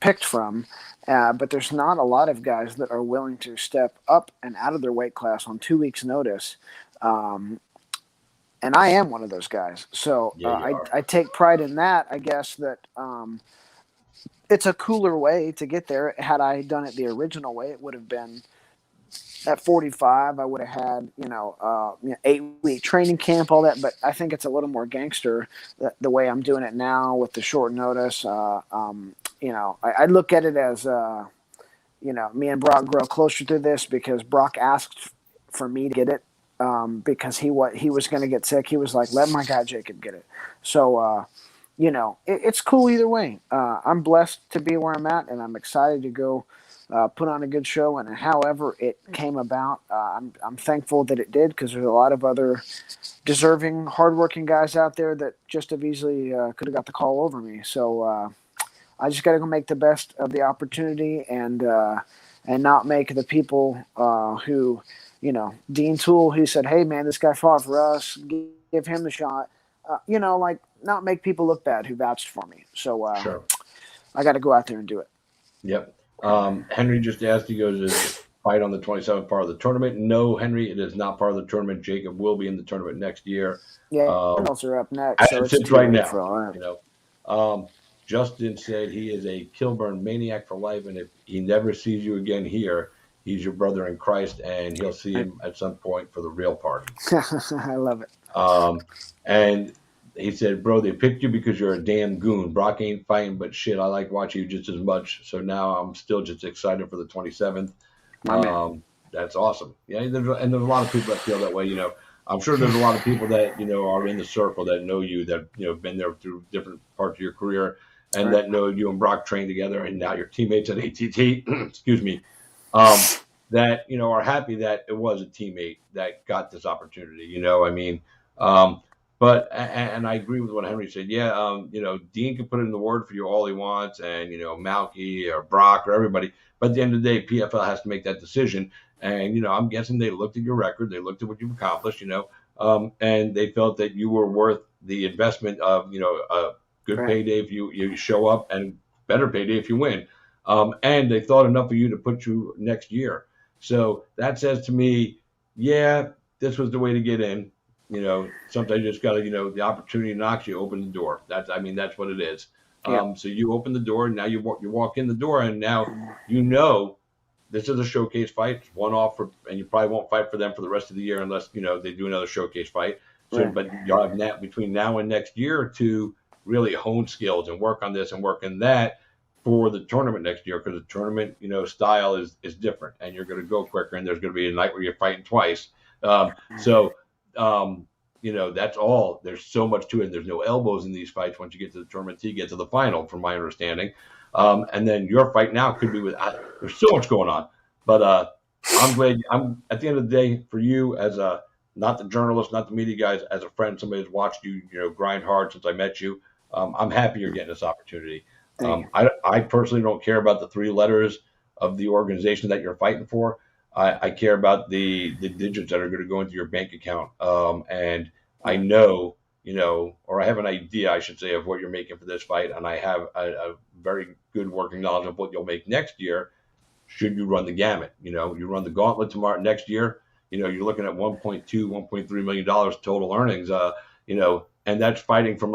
picked from, but there's not a lot of guys that are willing to step up and out of their weight class on 2 weeks' notice. And I am one of those guys. So I take pride in that, I guess, that it's a cooler way to get there. Had I done it the original way, it would have been at 45. I would have had, 8-week training camp, all that. But I think it's a little more gangster the way I'm doing it now with the short notice. I look at it as, me and Brock grow closer to this because Brock asked for me to get it. Because he was going to get sick. He was like, let my guy Jacob get it. So, it's cool either way. I'm blessed to be where I'm at, and I'm excited to go put on a good show, and however it came about, I'm thankful that it did, because there's a lot of other deserving, hardworking guys out there that just have easily could have got the call over me. So I just got to go make the best of the opportunity, and not make the people who, Dean Toole, who said, "Hey man, this guy fought for us, give him the shot," like not make people look bad who vouched for me. So Sure. I got to go out there and do it. Yep. Henry just asked, he goes, is fight on the 27th part of the tournament? No, Henry, it is not part of the tournament. Jacob will be in the tournament next year. Yeah, finals are up next. So It sits right now. For all that. Justin said he is a Kilburn maniac for life, and if he never sees you again here, he's your brother in Christ, and he'll see him at some point for the real party. I love it. And he said, bro, they picked you because you're a damn goon. Brock ain't fighting, but shit, I like watching you just as much. So now I'm still just excited for the 27th. That's awesome. Yeah, and there's a lot of people that feel that way. I'm sure there's a lot of people that are in the circle that know you, that been there through different parts of your career, and that know you and Brock trained together, and now you're teammates at ATT. Excuse me. That are happy that it was a teammate that got this opportunity. But I agree with what Henry said. Yeah, Dean can put in the word for you all he wants, and Malky or Brock or everybody. But at the end of the day, PFL has to make that decision. And I'm guessing they looked at your record, they looked at what you've accomplished, and they felt that you were worth the investment of a good payday if you show up, and better payday if you win. And they thought enough of you to put you next year. So that says to me, yeah, this was the way to get in. Sometimes you just got to, the opportunity knocks, you open the door. That's what it is. Yeah. So you open the door, and now you walk in the door, and now this is a showcase fight. It's one off, and you probably won't fight for them for the rest of the year unless they do another showcase fight. So, but you'll have between now and next year to really hone skills and work on this and work on that for the tournament next year, because the tournament style is different, and you're going to go quicker, and there's going to be a night where you're fighting twice. That's all. There's so much to it. There's no elbows in these fights once you get to the tournament till you get to the final, from my understanding. And then your fight now could be there's so much going on. But I'm glad. I'm at the end of the day, for you as not the journalist, not the media guys, as a friend, somebody who's watched you, grind hard since I met you. I'm happy you're getting this opportunity. I personally don't care about the three letters of the organization that you're fighting for. I care about the digits that are going to go into your bank account. And I know, or I have an idea, I should say, of what you're making for this fight. And I have a very good working knowledge of what you'll make next year, should you run the gamut. You run the gauntlet next year, you're looking at $1.2, $1.3 million total earnings, and that's fighting from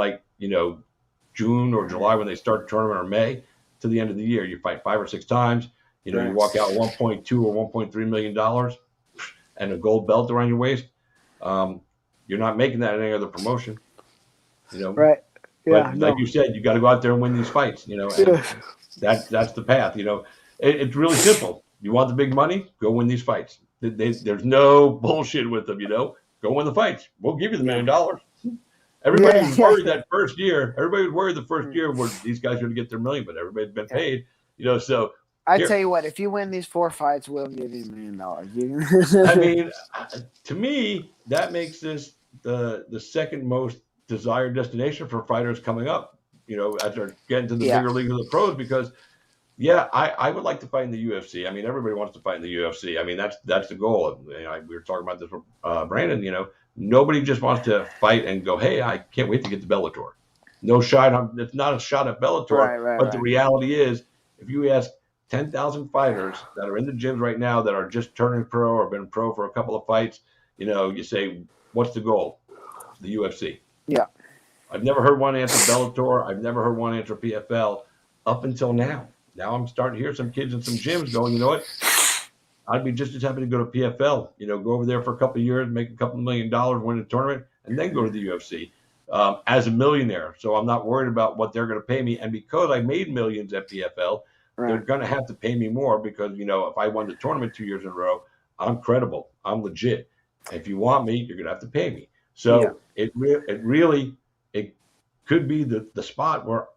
June or July when they start the tournament, or May, to the end of the year. You fight 5 or 6 times. You walk out $1.2 or $1.3 million and a gold belt around your waist. You're not making that in any other promotion. Right. Yeah. But like you said, you got to go out there and win these fights. And that's the path. It's really simple. You want the big money? Go win these fights. There's no bullshit with them. Go win the fights. We'll give you the $1 million. Everybody was worried that first year. Everybody was worried the first year where these guys are going to get their $1 million, but everybody's been paid. So. I tell you what, if you win these 4 fights, we'll give you $1 million. To me, that makes this the second most desired destination for fighters coming up. As they're getting to the bigger league of the pros, because I would like to fight in the UFC. Everybody wants to fight in the UFC. That's the goal. We were talking about this with Brandon. Nobody just wants to fight and go, hey, I can't wait to get to Bellator. No shot. It's not a shot at Bellator. But the reality is, if you ask 10,000 fighters that are in the gyms right now that are just turning pro or been pro for a couple of fights, you say, what's the goal? The UFC. Yeah. I've never heard one answer Bellator. I've never heard one answer PFL up until now. Now I'm starting to hear some kids in some gyms going, you know what? I'd be just as happy to go to PFL, go over there for a couple of years, make a couple $1 million, win a tournament, and then go to the UFC as a millionaire. So I'm not worried about what they're going to pay me. And because I made millions at PFL, they're going to have to pay me more because, if I won the tournament 2 years in a row, I'm credible. I'm legit. If you want me, you're going to have to pay me. So it really could be the spot where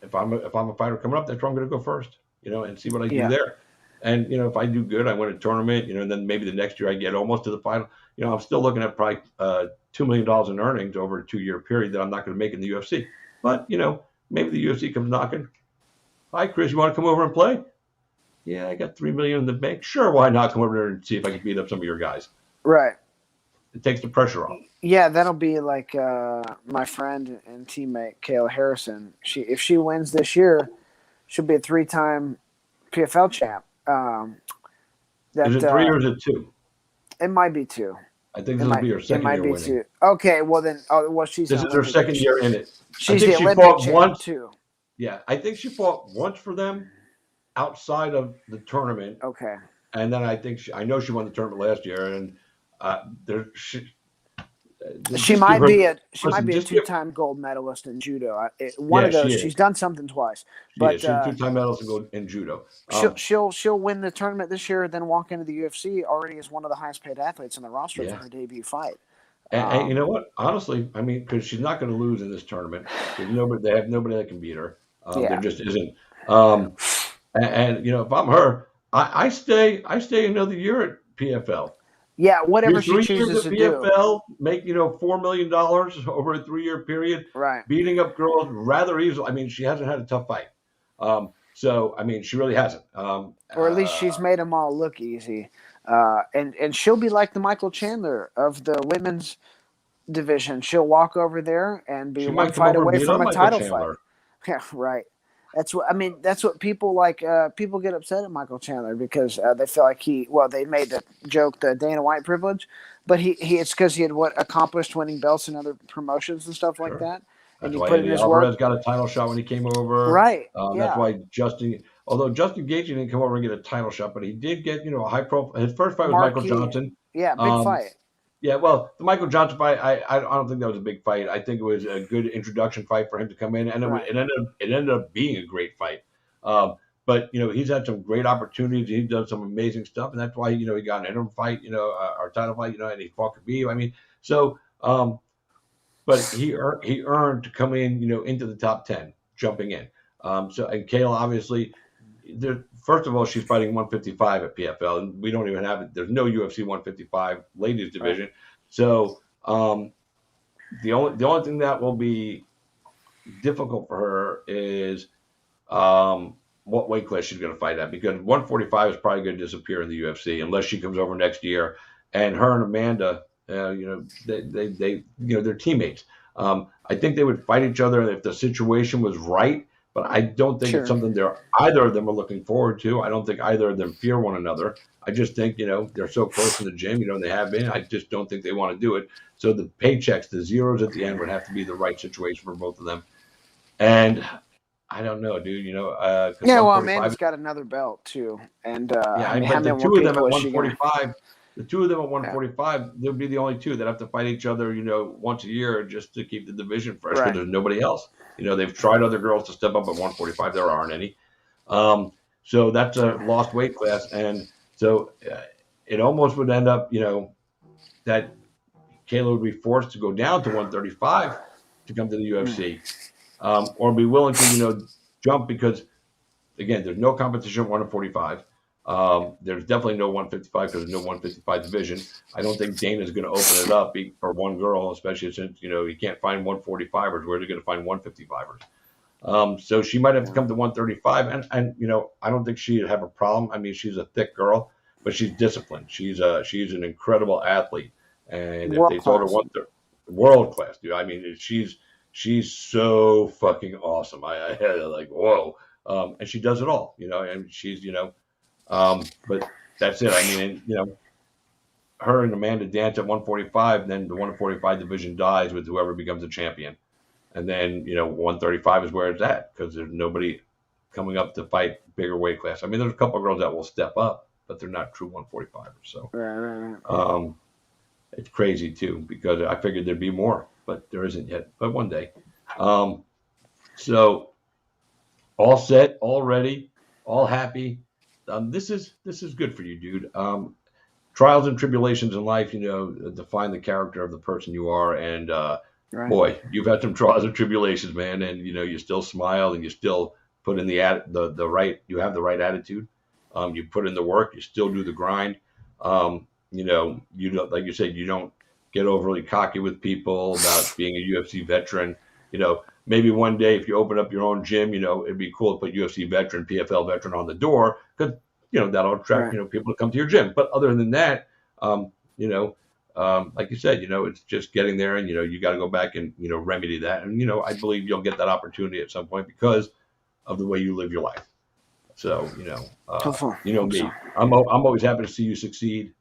if I'm a fighter coming up, that's where I'm going to go first, and see what I do there. And if I do good, I win a tournament. And then maybe the next year I get almost to the final. I'm still looking at probably $2 million in earnings over a 2-year period that I'm not going to make in the UFC. But maybe the UFC comes knocking. Hi, Chris, you want to come over and play? Yeah, I got $3 million in the bank. Sure, why not come over there and see if I can beat up some of your guys? Right. It takes the pressure off. Yeah, that'll be like my friend and teammate Kayla Harrison. If she wins this year, she'll be a 3-time PFL champ. Is it 3 or is it 2? It might be 2. I think this will be her second year winning. 2. Okay, well then, she's. This is her second year in it. She's the Olympic champ too. Yeah, I think she fought once for them outside of the tournament. Okay. And then I know she won the tournament last year, and she might be a 2-time gold medalist in judo. One of those. She's done something twice. She's a 2-time medalist in judo. She'll win the tournament this year, then walk into the UFC already as one of the highest paid athletes on the roster for her debut fight. And you know what? Honestly, I mean, because she's not going to lose in this tournament. They have nobody that can beat her. There just isn't. And if I'm her, I stay another year at PFL. Yeah, whatever she chooses to PFL, make $4 million over a 3-year period. Right. Beating up girls rather easily. I mean, she hasn't had a tough fight. So I mean, she really hasn't. Or at least she's made them all look easy. And she'll be like the Michael Chandler of the women's division. She'll walk over there and be one fight away from a title fight. Yeah, right. That's what people like. People get upset at Michael Chandler because they feel like they made the joke, the Dana White privilege, but it's because he had accomplished winning belts in other promotions and stuff like that. And that's why Alvarez got a title shot when he came over. Right. That's why although Justin Gaethje didn't come over and get a title shot, but he did get a high profile. His first fight was Michael Johnson. Yeah, big fight. Yeah, well, the Michael Johnson fight, I don't think that was a big fight. I think it was a good introduction fight for him to come in, and it ended up being a great fight. But he's had some great opportunities. He's done some amazing stuff, and that's why he got an interim fight, our title fight, and he fought Khabib. I mean, so but he earned to come in, into the top 10, jumping in. And Kayla obviously. First of all, she's fighting 155 at PFL, and we don't even have it. There's no UFC 155 ladies division. Right. So the only thing that will be difficult for her is what weight class she's going to fight at, because 145 is probably going to disappear in the UFC unless she comes over next year. And her and Amanda, they're teammates. I think they would fight each other if the situation was right. But I don't think it's something either of them are looking forward to. I don't think either of them fear one another. I just think, they're so close in the gym, and they have been. I just don't think they want to do it. So the paychecks, the zeros at the end would have to be the right situation for both of them. And I don't know, dude, Amanda's got another belt too. And the two of them at 145. The two of them at 145, they'll be the only two that have to fight each other, once a year just to keep the division fresh, because there's nobody else. They've tried other girls to step up at 145. There aren't any. So that's a lost weight class. And so it almost would end up, that Kayla would be forced to go down to 135 to come to the UFC, or be willing to, jump because, again, there's no competition at 145. There's definitely no 155 because there's no 155 division. I don't think Dana's going to open it up for one girl, especially since, he can't find 145ers. Where are they going to find 155ers? So she might have to come to 135. And I don't think she'd have a problem. I mean, she's a thick girl, but she's disciplined. She's an incredible athlete. And if they told her world class, dude, I mean, she's so fucking awesome. I had like, whoa. And she does it all, and she's, but that's it. I mean, her and Amanda dance at 145, then the 145 division dies with whoever becomes a champion. And then, 135 is where it's at because there's nobody coming up to fight bigger weight class. I mean, there's a couple of girls that will step up, but they're not true 145ers. So it's crazy too, because I figured there'd be more, but there isn't yet, but one day. So all set, all ready, all happy. This is good for you, dude. Trials and tribulations in life, define the character of the person you are. And boy, you've had some trials and tribulations, man. And you still smile and you still put in you have the right attitude. You put in the work. You still do the grind. You don't, like you said, you don't get overly cocky with people about being a UFC veteran. Maybe one day if you open up your own gym, it'd be cool to put UFC veteran, PFL veteran on the door because, that'll attract, people to come to your gym. But other than that, like you said, it's just getting there and, you got to go back and, remedy that. And, I believe you'll get that opportunity at some point because of the way you live your life. So, me, I'm always happy to see you succeed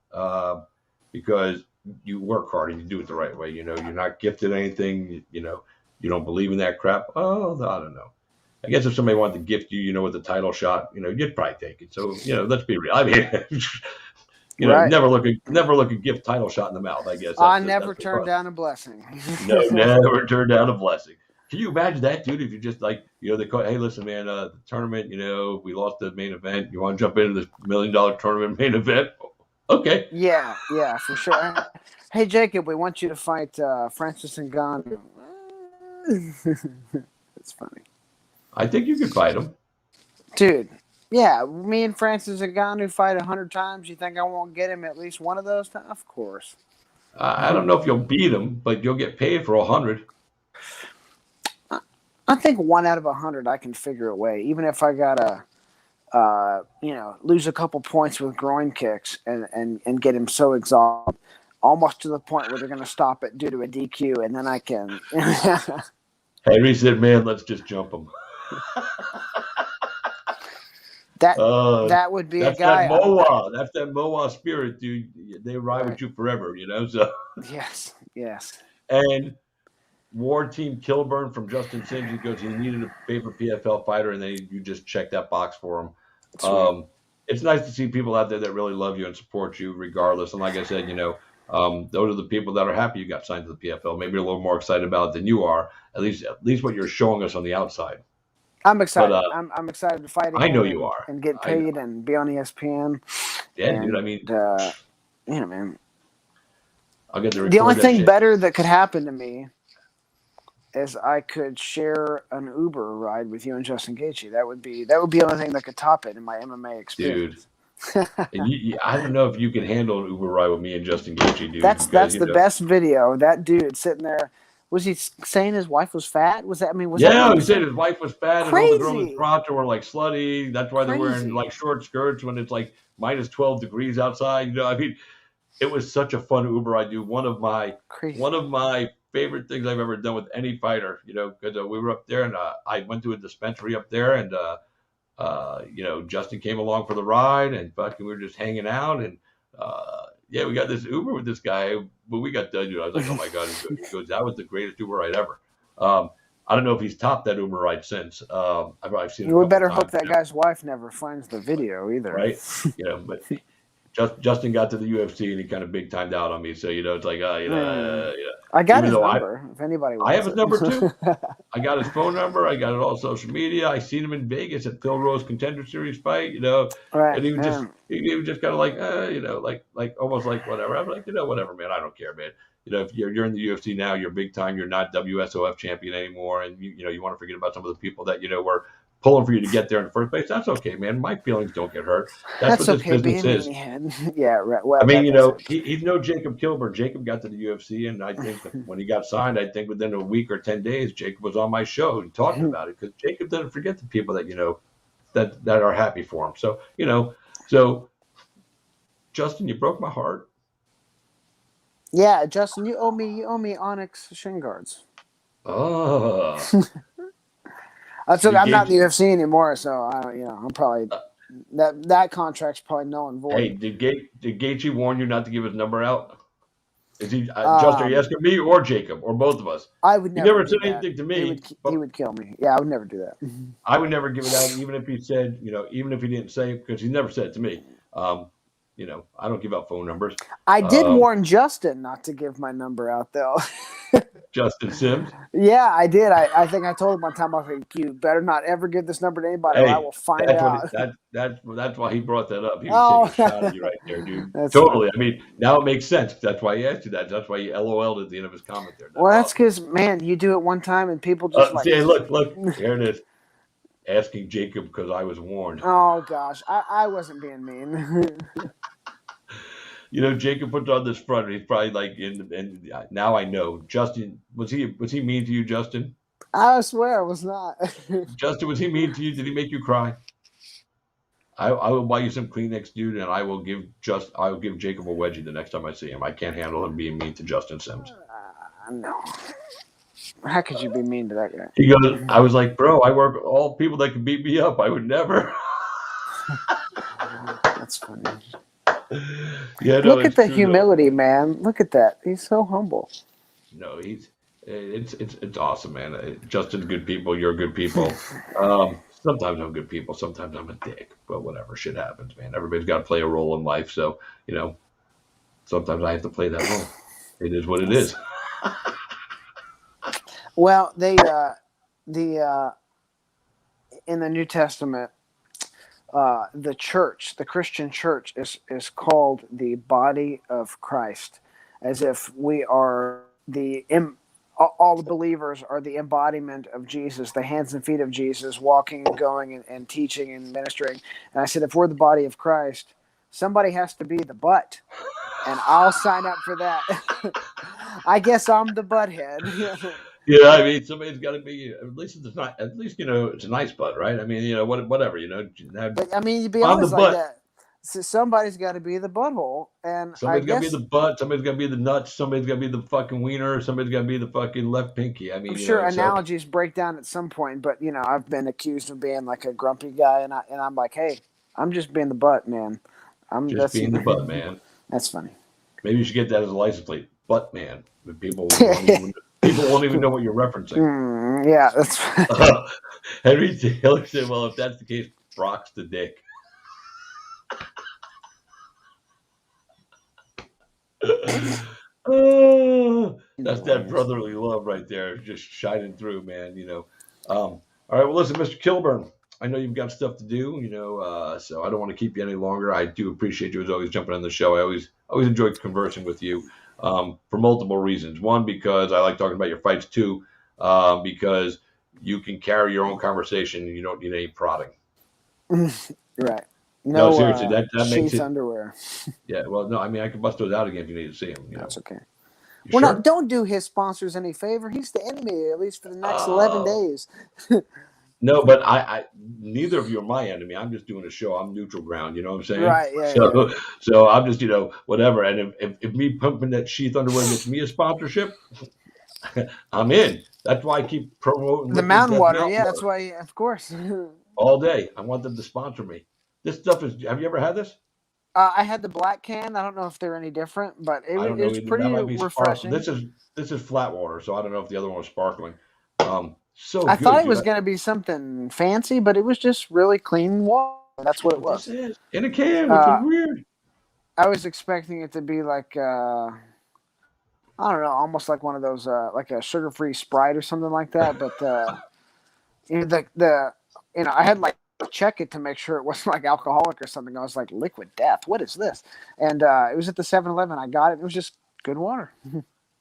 because you work hard and you do it the right way. You're not gifted anything, you don't believe in that crap. Oh, I don't know. I guess if somebody wanted to gift you, with the title shot, you'd probably take it. So, let's be real. I mean, never look a gift title shot in the mouth, I guess. I never turned down a blessing. No, never turned down a blessing. Can you imagine that, dude? If you just they call, hey, listen, man, the tournament, we lost the main event. You want to jump into this $1 million tournament main event? Okay. Yeah, for sure. Hey, Jacob, we want you to fight Francis Ngannou. It's funny. I think you could fight him. Dude, yeah, me and Francis Ngannou fight 100 times. You think I won't get him at least one of those times? Of course. I don't know if you'll beat him, but you'll get paid for 100. I think 1 out of 100 I can figure a way. Even if I gotta, lose a couple points with groin kicks and get him so exhausted, almost to the point where they're going to stop it due to a DQ, and then I can. Henry said, "Man, let's just jump him." That would be a guy. That's that Moa spirit, dude. They ride with you forever, So yes. And War Team Kilburn from Justin Sims, he goes, he needed a favorite PFL fighter, and then you just check that box for him. It's nice to see people out there that really love you and support you regardless. And like I said, those are the people that are happy you got signed to the PFL. Maybe a little more excited about it than you are. At least what you're showing us on the outside. I'm excited. But, I'm excited to fight again. I know you are. And get paid and be on ESPN. Yeah, dude. I mean, man. I'll get the only thing better that could happen to me is I could share an Uber ride with you and Justin Gaethje. That would be the only thing that could top it in my MMA experience. Dude, I don't know if you can handle an Uber ride with me and Justin Gaethje, dude. That's the best video. That dude sitting there. Was he saying his wife was fat? Was that? I mean, was that he said his wife was fat, and all the girls in the crotch were like slutty. That's why they're wearing like short skirts when it's like minus 12 degrees outside. I mean, it was such a fun Uber ride, dude. One of my favorite things I've ever done with any fighter. Because we were up there, and I went to a dispensary up there, and Justin came along for the ride, and fucking we were just hanging out, and we got this Uber with this guy. When we got done, dude, I was like, oh my God. He goes, that was the greatest Uber ride ever. I don't know if he's topped that Uber ride since. I've seen it. We better hope that guy's wife never finds the video either. Right. But Justin got to the UFC and he kind of big timed out on me. So, it's like, I got his number. If anybody wants I have his number too. I got his phone number. I got it all social media. I seen him in Vegas at Phil Rose Contender Series fight, Right, and he was just kind of like, like almost like whatever. I'm like, whatever, man. I don't care, man. If you're in the UFC now, you're big time. You're not WSOF champion anymore, and you want to forget about some of the people that were pulling for you to get there in the first place. That's okay, man. My feelings don't get hurt. That's what okay, this business is. Yeah, right. Well, I mean, he's no Jacob Kilburn. Jacob got to the UFC, and I think that when he got signed, I think within a week or 10 days, Jacob was on my show and talking about it because Jacob doesn't forget the people that that are happy for him. So so Justin, you broke my heart. Yeah, Justin, you owe me Onyx shin guards. Oh. I'm not in the UFC anymore, so I'm probably that contract's probably null and void. Hey, did Gaethje warn you not to give his number out? Is he Justin? Are you asking me or Jacob or both of us? I would never. He never said anything to me. He would kill me. Yeah, I would never do that. I would never give it out, even if he said, even if he didn't say it, because he never said it to me. I don't give out phone numbers. I did warn Justin not to give my number out, though. Justin Sims? Yeah, I did. I think I told him one time, I was like, you better not ever give this number to anybody, or I will find out. That's why he brought that up. He was taking a shot at you right there, dude. Totally. Funny. I mean, now it makes sense. That's why he asked you that. That's why he LOL'd at the end of his comment there. That's because, man, you do it one time and people just see, look, here it is. asking Jacob because I was warned. Oh gosh, I wasn't being mean. You know, Jacob puts on this front. And he's probably like, and now I know. Justin, was he mean to you, Justin? I swear I was not. Justin, was he mean to you? Did he make you cry? I will buy you some Kleenex, dude, and I will give Jacob a wedgie the next time I see him. I can't handle him being mean to Justin Sims. No. How could you be mean to that guy? He goes, I was like, bro, I work with all people that can beat me up. I would never. That's funny. Yeah, no, Look at the humility, man. Look at that. He's so humble. No, it's awesome, man. Justin's good people. You're good people. Sometimes I'm good people. Sometimes I'm a dick. But whatever, shit happens, man. Everybody's got to play a role in life. So, you know, sometimes I have to play that role. It is what it is. Well, they in the New Testament, the church, the Christian church, is called the body of Christ, as if we are all the believers are the embodiment of Jesus, the hands and feet of Jesus, walking and going and teaching and ministering. And I said, if we're the body of Christ, somebody has to be the butt, and I'll sign up for that. I guess I'm the butt head. Yeah, I mean, somebody's got to be. At least it's not. At least it's a nice butt, right? I mean, whatever. But I mean, you'd be On honest the like butt. that. So somebody's got to be the butthole, and Somebody's got to guess be the butt. Somebody's got to be the nuts. Somebody's got to be the fucking wiener. Somebody's got to be the fucking left pinky. I mean, I'm sure analogies break down at some point. But I've been accused of being like a grumpy guy, and I'm like, hey, I'm just being the butt, man. Just being the butt, man. That's funny. Maybe you should get that as a license plate, butt man. But people won't even know what you're referencing. Yeah, that's. Henry Taylor said, "Well, if that's the case, Brock's the dick." Oh, that's that brotherly love right there, just shining through, man. All right, well, listen, Mr. Kilburn, I know you've got stuff to do, so I don't want to keep you any longer. I do appreciate you as always jumping on the show. I always enjoy conversing with you for multiple reasons. One, because I like talking about your fights. Two, because you can carry your own conversation and you don't need any prodding. Right. No, seriously, that makes it. Underwear. Yeah, well, no, I mean, I can bust those out again if you need to see them. That's okay. Well, sure? Don't do his sponsors any favor. He's the enemy, at least for the next 11 days. No, but I neither of you are my enemy. I'm just doing a show. I'm neutral ground. You know what I'm saying? Right. Yeah. So I'm just, whatever. And if me pumping that sheath underwear gets me a sponsorship, I'm in. That's why I keep promoting the mountain water. Yeah, that's why. Of course. All day. I want them to sponsor me. This stuff is. Have you ever had this? I had the black can. I don't know if they're any different, but it's pretty refreshing. This is flat water, so I don't know if the other one was sparkling. So I thought it was going to be something fancy, but it was just really clean water. That's what it was. In a can, which was weird. I was expecting it to be like I don't know, almost like one of those like a sugar-free Sprite or something like that. But I had like check it to make sure it wasn't like alcoholic or something. I was like, liquid death, what is this? And it was at the 7-Eleven. I got it. It was just good water.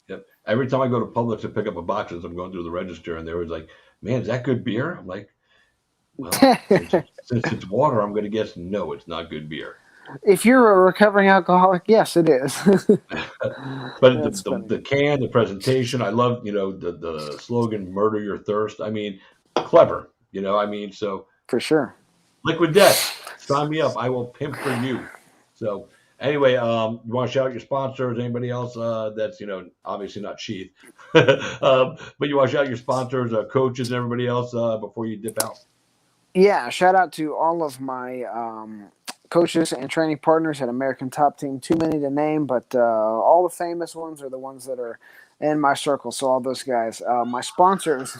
Yep. Every time I go to Publix to pick up a box as I'm going through the register, and they were like, man, is that good beer? I'm like, well, since it's water, I'm going to guess no, it's not good beer. If you're a recovering alcoholic, yes, it is. But the can, the presentation, I love, the slogan, murder your thirst. I mean, clever, so. For sure. Liquid Death. Sign me up. I will pimp for you. So anyway, you want to shout out your sponsors, anybody else that's, obviously not Sheath. But you want to shout out your sponsors, coaches, and everybody else before you dip out? Yeah, shout out to all of my coaches and training partners at American Top Team. Too many to name, but all the famous ones are the ones that are in my circle. So all those guys. My sponsors...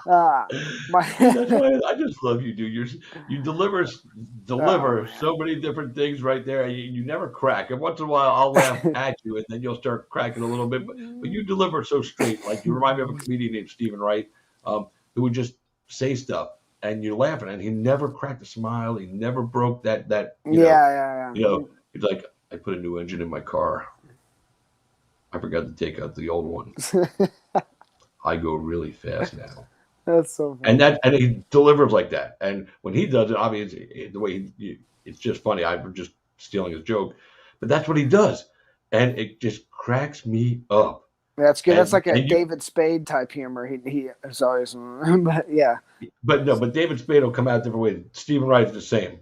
That's why I just love you, dude. You deliver so many different things right there. You never crack. And once in a while, I'll laugh at you, and then you'll start cracking a little bit. But you deliver so straight. Like you remind me of a comedian named Stephen Wright, who would just say stuff, and you're laughing, and he never cracked a smile. He never broke that. Yeah. He's like, I put a new engine in my car. I forgot to take out the old one. I go really fast now. That's so funny. And he delivers like that. And when he does it, obviously the way it's just funny. I'm just stealing his joke, but that's what he does, and it just cracks me up. That's good. That's like a And you, David Spade type humor. He is always, but yeah, but no, but David Spade will come out different ways. Stephen Wright's the same.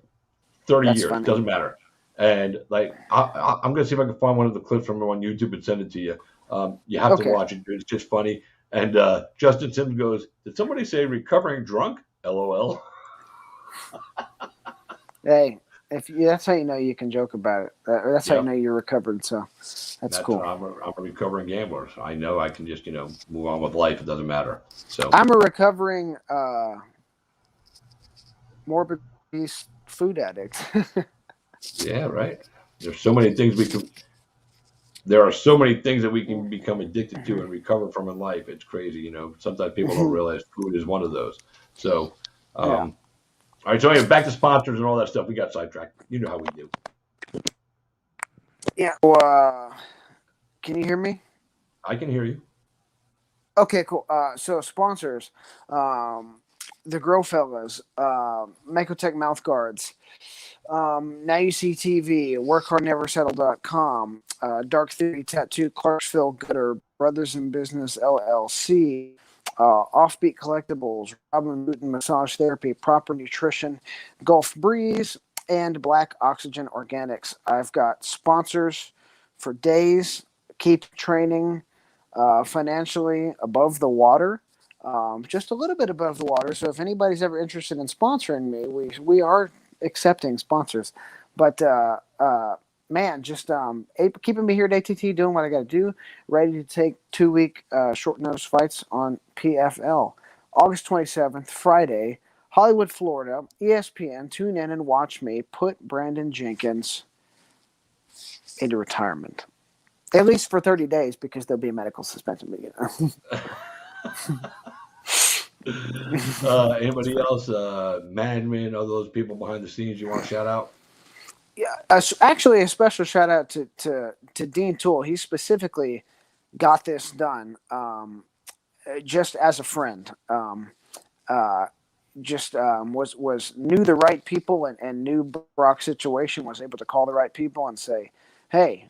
30 that's years funny. doesn't matter. And like I'm gonna see if I can find one of the clips from him on YouTube and send it to you. You have to watch it. It's just funny. And Justin Sims goes, "Did somebody say recovering drunk? LOL." Hey, that's how you know you can joke about it. That's how you know you're recovered. So that's cool. I'm a recovering gambler. So I know I can just move on with life. It doesn't matter. So I'm a recovering morbid obese food addict. yeah, right. There's so many things we can. There are so many things that we can become addicted to and recover from in life. It's crazy, Sometimes people don't realize food is one of those. So, all right. So anyway, back to sponsors and all that stuff. We got sidetracked. You know how we do. Yeah. Well, can you hear me? I can hear you. Okay, cool. So sponsors, the Grow Fellas, Makotech Mouth Guards, Now You See TV, WorkHardNeverSettle.com, Dark Theory Tattoo, Clarksville Gooder, Brothers in Business LLC, Offbeat Collectibles, Robin Newton Massage Therapy, Proper Nutrition, Gulf Breeze, and Black Oxygen Organics. I've got sponsors for days. Keep training financially above the water. Just a little bit above the water. So if anybody's ever interested in sponsoring me, we are accepting sponsors. But man, just keeping me here at ATT, doing what I got to do, ready to take 2-week short notice fights on PFL. August 27th, Friday, Hollywood, Florida, ESPN. Tune in and watch me put Brandon Jenkins into retirement. At least for 30 days, because there'll be a medical suspension. Anybody else? Management, all those people behind the scenes you want to shout out? Yeah, actually, a special shout out to Dean Toole. He specifically got this done just as a friend. Was knew the right people and knew Brock's situation. Was able to call the right people and say, "Hey,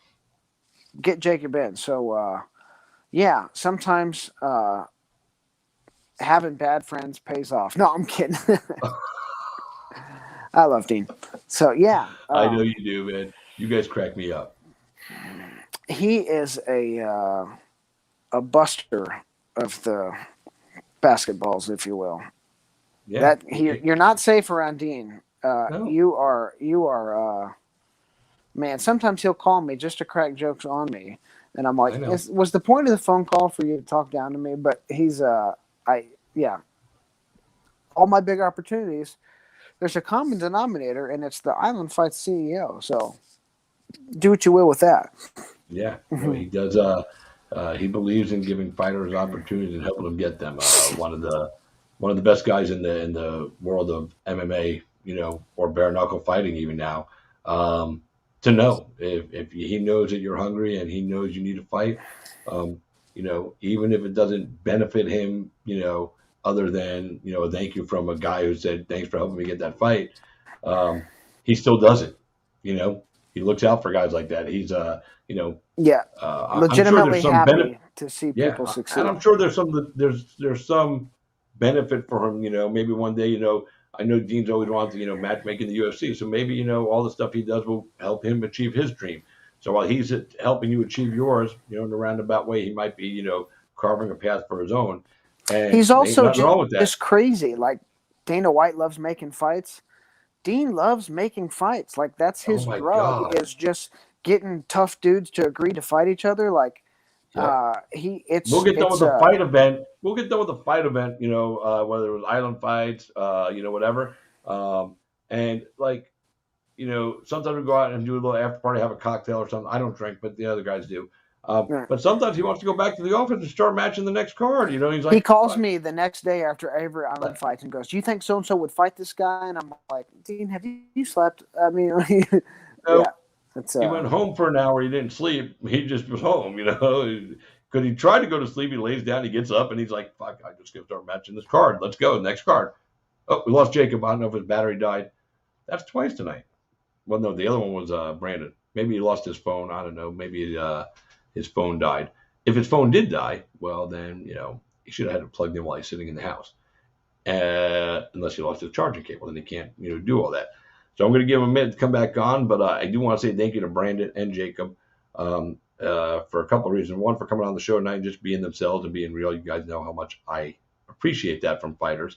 get Jacob in." So, yeah, sometimes having bad friends pays off. No, I'm kidding. I love Dean. So, yeah. I know you do, man. You guys crack me up. He is a buster of the basketballs, if you will. Yeah. You're not safe around Dean. No. You are. Man, sometimes he'll call me just to crack jokes on me, and I'm like, was the point of the phone call for you to talk down to me? But he's all my big opportunities. There's a common denominator, and it's the Island Fights CEO. So do what you will with that. Yeah, he does. He believes in giving fighters opportunities and helping them get them. One of the best guys in the world of MMA, or bare knuckle fighting even now. To know if he knows that you're hungry and he knows you need to fight, even if it doesn't benefit him, other than, a thank you from a guy who said, "Thanks for helping me get that fight." He still does it. He looks out for guys like that. He's, legitimately happy to see people succeed. And I'm sure there's some benefit for him. Maybe one day, I know Dean's always wanted to, matchmaking the UFC. So maybe, all the stuff he does will help him achieve his dream. So while he's helping you achieve yours, in a roundabout way, he might be, carving a path for his own. And he's also just crazy. Like Dana White loves making fights. Dean loves making fights. Like that's his drug. Is just getting tough dudes to agree to fight each other. Like we'll get done with the fight event. We'll get done with the fight event. Whether it was Island Fights, whatever. And like, sometimes we go out and do a little after party, have a cocktail or something. I don't drink, but the other guys do. But sometimes he wants to go back to the office and start matching the next card. He's like, he calls me the next day after every Island Fights and goes, "Do you think so and so would fight this guy?" And I'm like, "Dean, have you slept?" I mean, he went home for an hour. He didn't sleep. He just was home. Because he tried to go to sleep. He lays down. He gets up, and he's like, fuck, I'm just going to start matching this card. Let's go. Next card. Oh, we lost Jacob. I don't know if his battery died. That's twice tonight. Well, no, the other one was Brandon. Maybe he lost his phone. I don't know. Maybe his phone died. If his phone did die, well, then, he should have had it plugged in while he's sitting in the house. Unless he lost his charging cable, then he can't, do all that. So I'm going to give him a minute to come back on, but I do want to say thank you to Brandon and Jacob for a couple of reasons. One, for coming on the show tonight and just being themselves and being real. You guys know how much I appreciate that from fighters.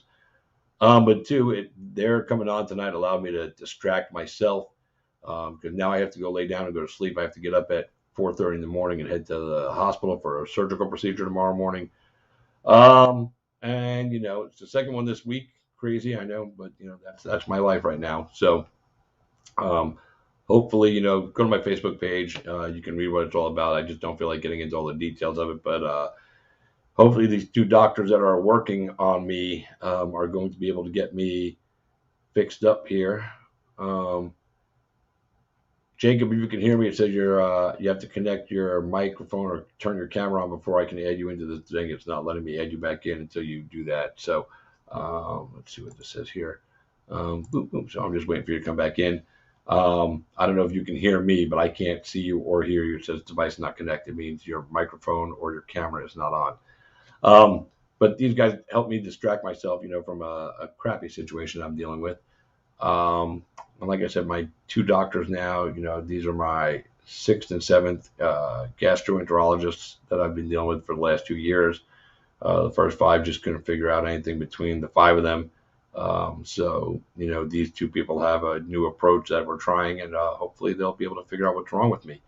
But two, they're coming on tonight allowed me to distract myself because now I have to go lay down and go to sleep. I have to get up at 4:30 in the morning and head to the hospital for a surgical procedure tomorrow morning. And, it's the second one this week. Crazy, I know, but, that's my life right now. So hopefully, go to my Facebook page. You can read what it's all about. I just don't feel like getting into all the details of it. But hopefully these two doctors that are working on me are going to be able to get me fixed up here. Jacob, if you can hear me, it says you have to connect your microphone or turn your camera on before I can add you into the thing. It's not letting me add you back in until you do that. So let's see what this says here. So I'm just waiting for you to come back in. I don't know if you can hear me, but I can't see you or hear you. It says device not connected. It means your microphone or your camera is not on. But these guys help me distract myself, from a crappy situation I'm dealing with. And like I said, my two doctors now, these are my 6th and 7th gastroenterologists that I've been dealing with for the last 2 years. The first 5 just couldn't figure out anything between the 5 of them. So, these two people have a new approach that we're trying, and hopefully they'll be able to figure out what's wrong with me.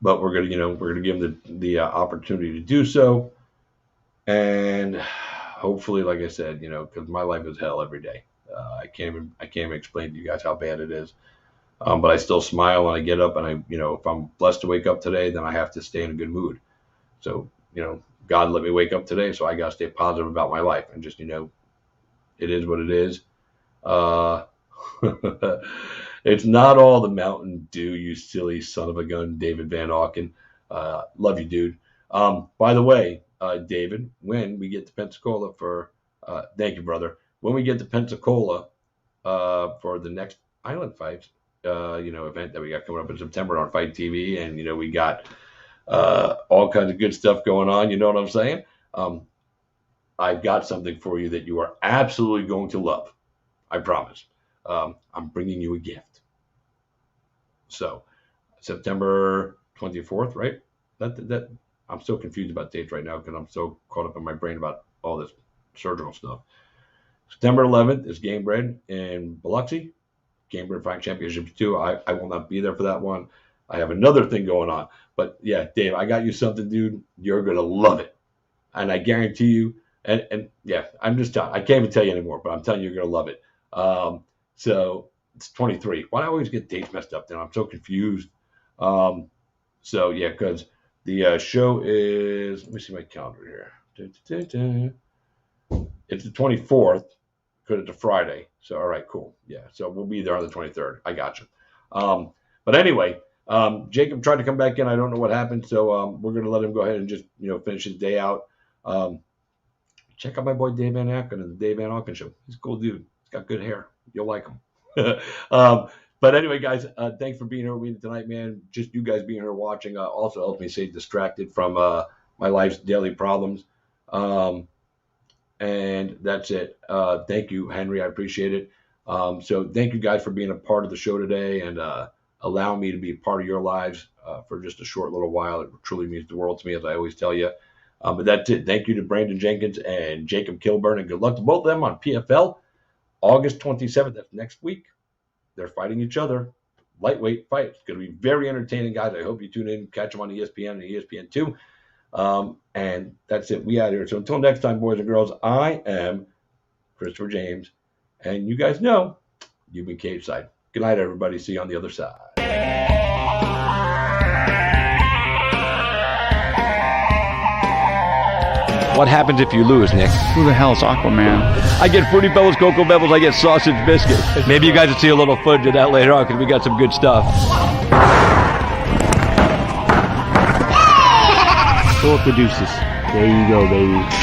But we're gonna give them the opportunity to do so, and hopefully, like I said, because my life is hell every day. I can't even explain to you guys how bad it is. But I still smile when I get up, and if I'm blessed to wake up today, then I have to stay in a good mood. So, God let me wake up today, so I got to stay positive about my life and just, it is what it is. It's not all the Mountain Dew, you silly son of a gun, David Van Auken. Love you, dude. By the way, David, when we get to Pensacola thank you, brother. When we get to Pensacola for the next Island Fights, event that we got coming up in September on Fight TV, and we got all kinds of good stuff going on. You know what I'm saying? I've got something for you that you are absolutely going to love. I promise. I'm bringing you a gift. So, September 24th, right? That I'm so confused about dates right now because I'm so caught up in my brain about all this surgical stuff. September 11th is Game Bread in Biloxi. Game Bread Fight Championship 2. I will not be there for that one. I have another thing going on. But yeah, Dave, I got you something, dude. You're going to love it. And I guarantee you, and yeah, I'm just telling, I can't even tell you anymore, but I'm telling you, you're going to love it. So it's 23. Why do I always get dates messed up then? I'm so confused. So yeah, because the show is, let me see my calendar here. It's the 24th because it's a Friday. So, all right, cool. Yeah, so we'll be there on the 23rd. I got you. But anyway, Jacob tried to come back in. I don't know what happened. So we're going to let him go ahead and just, finish his day out. Check out my boy Dave Van Auken and the Dave Van Auken Show. He's a cool dude. He's got good hair. You'll like him. But anyway, guys, thanks for being here with me tonight, man. Just you guys being here watching also helps me stay distracted from my life's daily problems. And that's it. Thank you, Henry. I appreciate it. So thank you guys for being a part of the show today and allowing me to be a part of your lives for just a short little while. It truly means the world to me, as I always tell you. But that's it. Thank you to Brandon Jenkins and Jacob Kilburn, and good luck to both of them on PFL. August 27th, that's next week. They're fighting each other. Lightweight fight. It's going to be very entertaining, guys. I hope you tune in, catch them on ESPN and ESPN2. And that's it. We out here. So until next time, boys and girls, I am Christopher James. And you guys know, you've been cage side. Good night, everybody. See you on the other side. What happens if you lose, Nick? Who the hell's Aquaman? I get Fruity Pebbles, Cocoa Pebbles, I get sausage biscuits. Maybe you guys will see a little footage of that later on because we got some good stuff. Fill up the deuces. There you go, baby.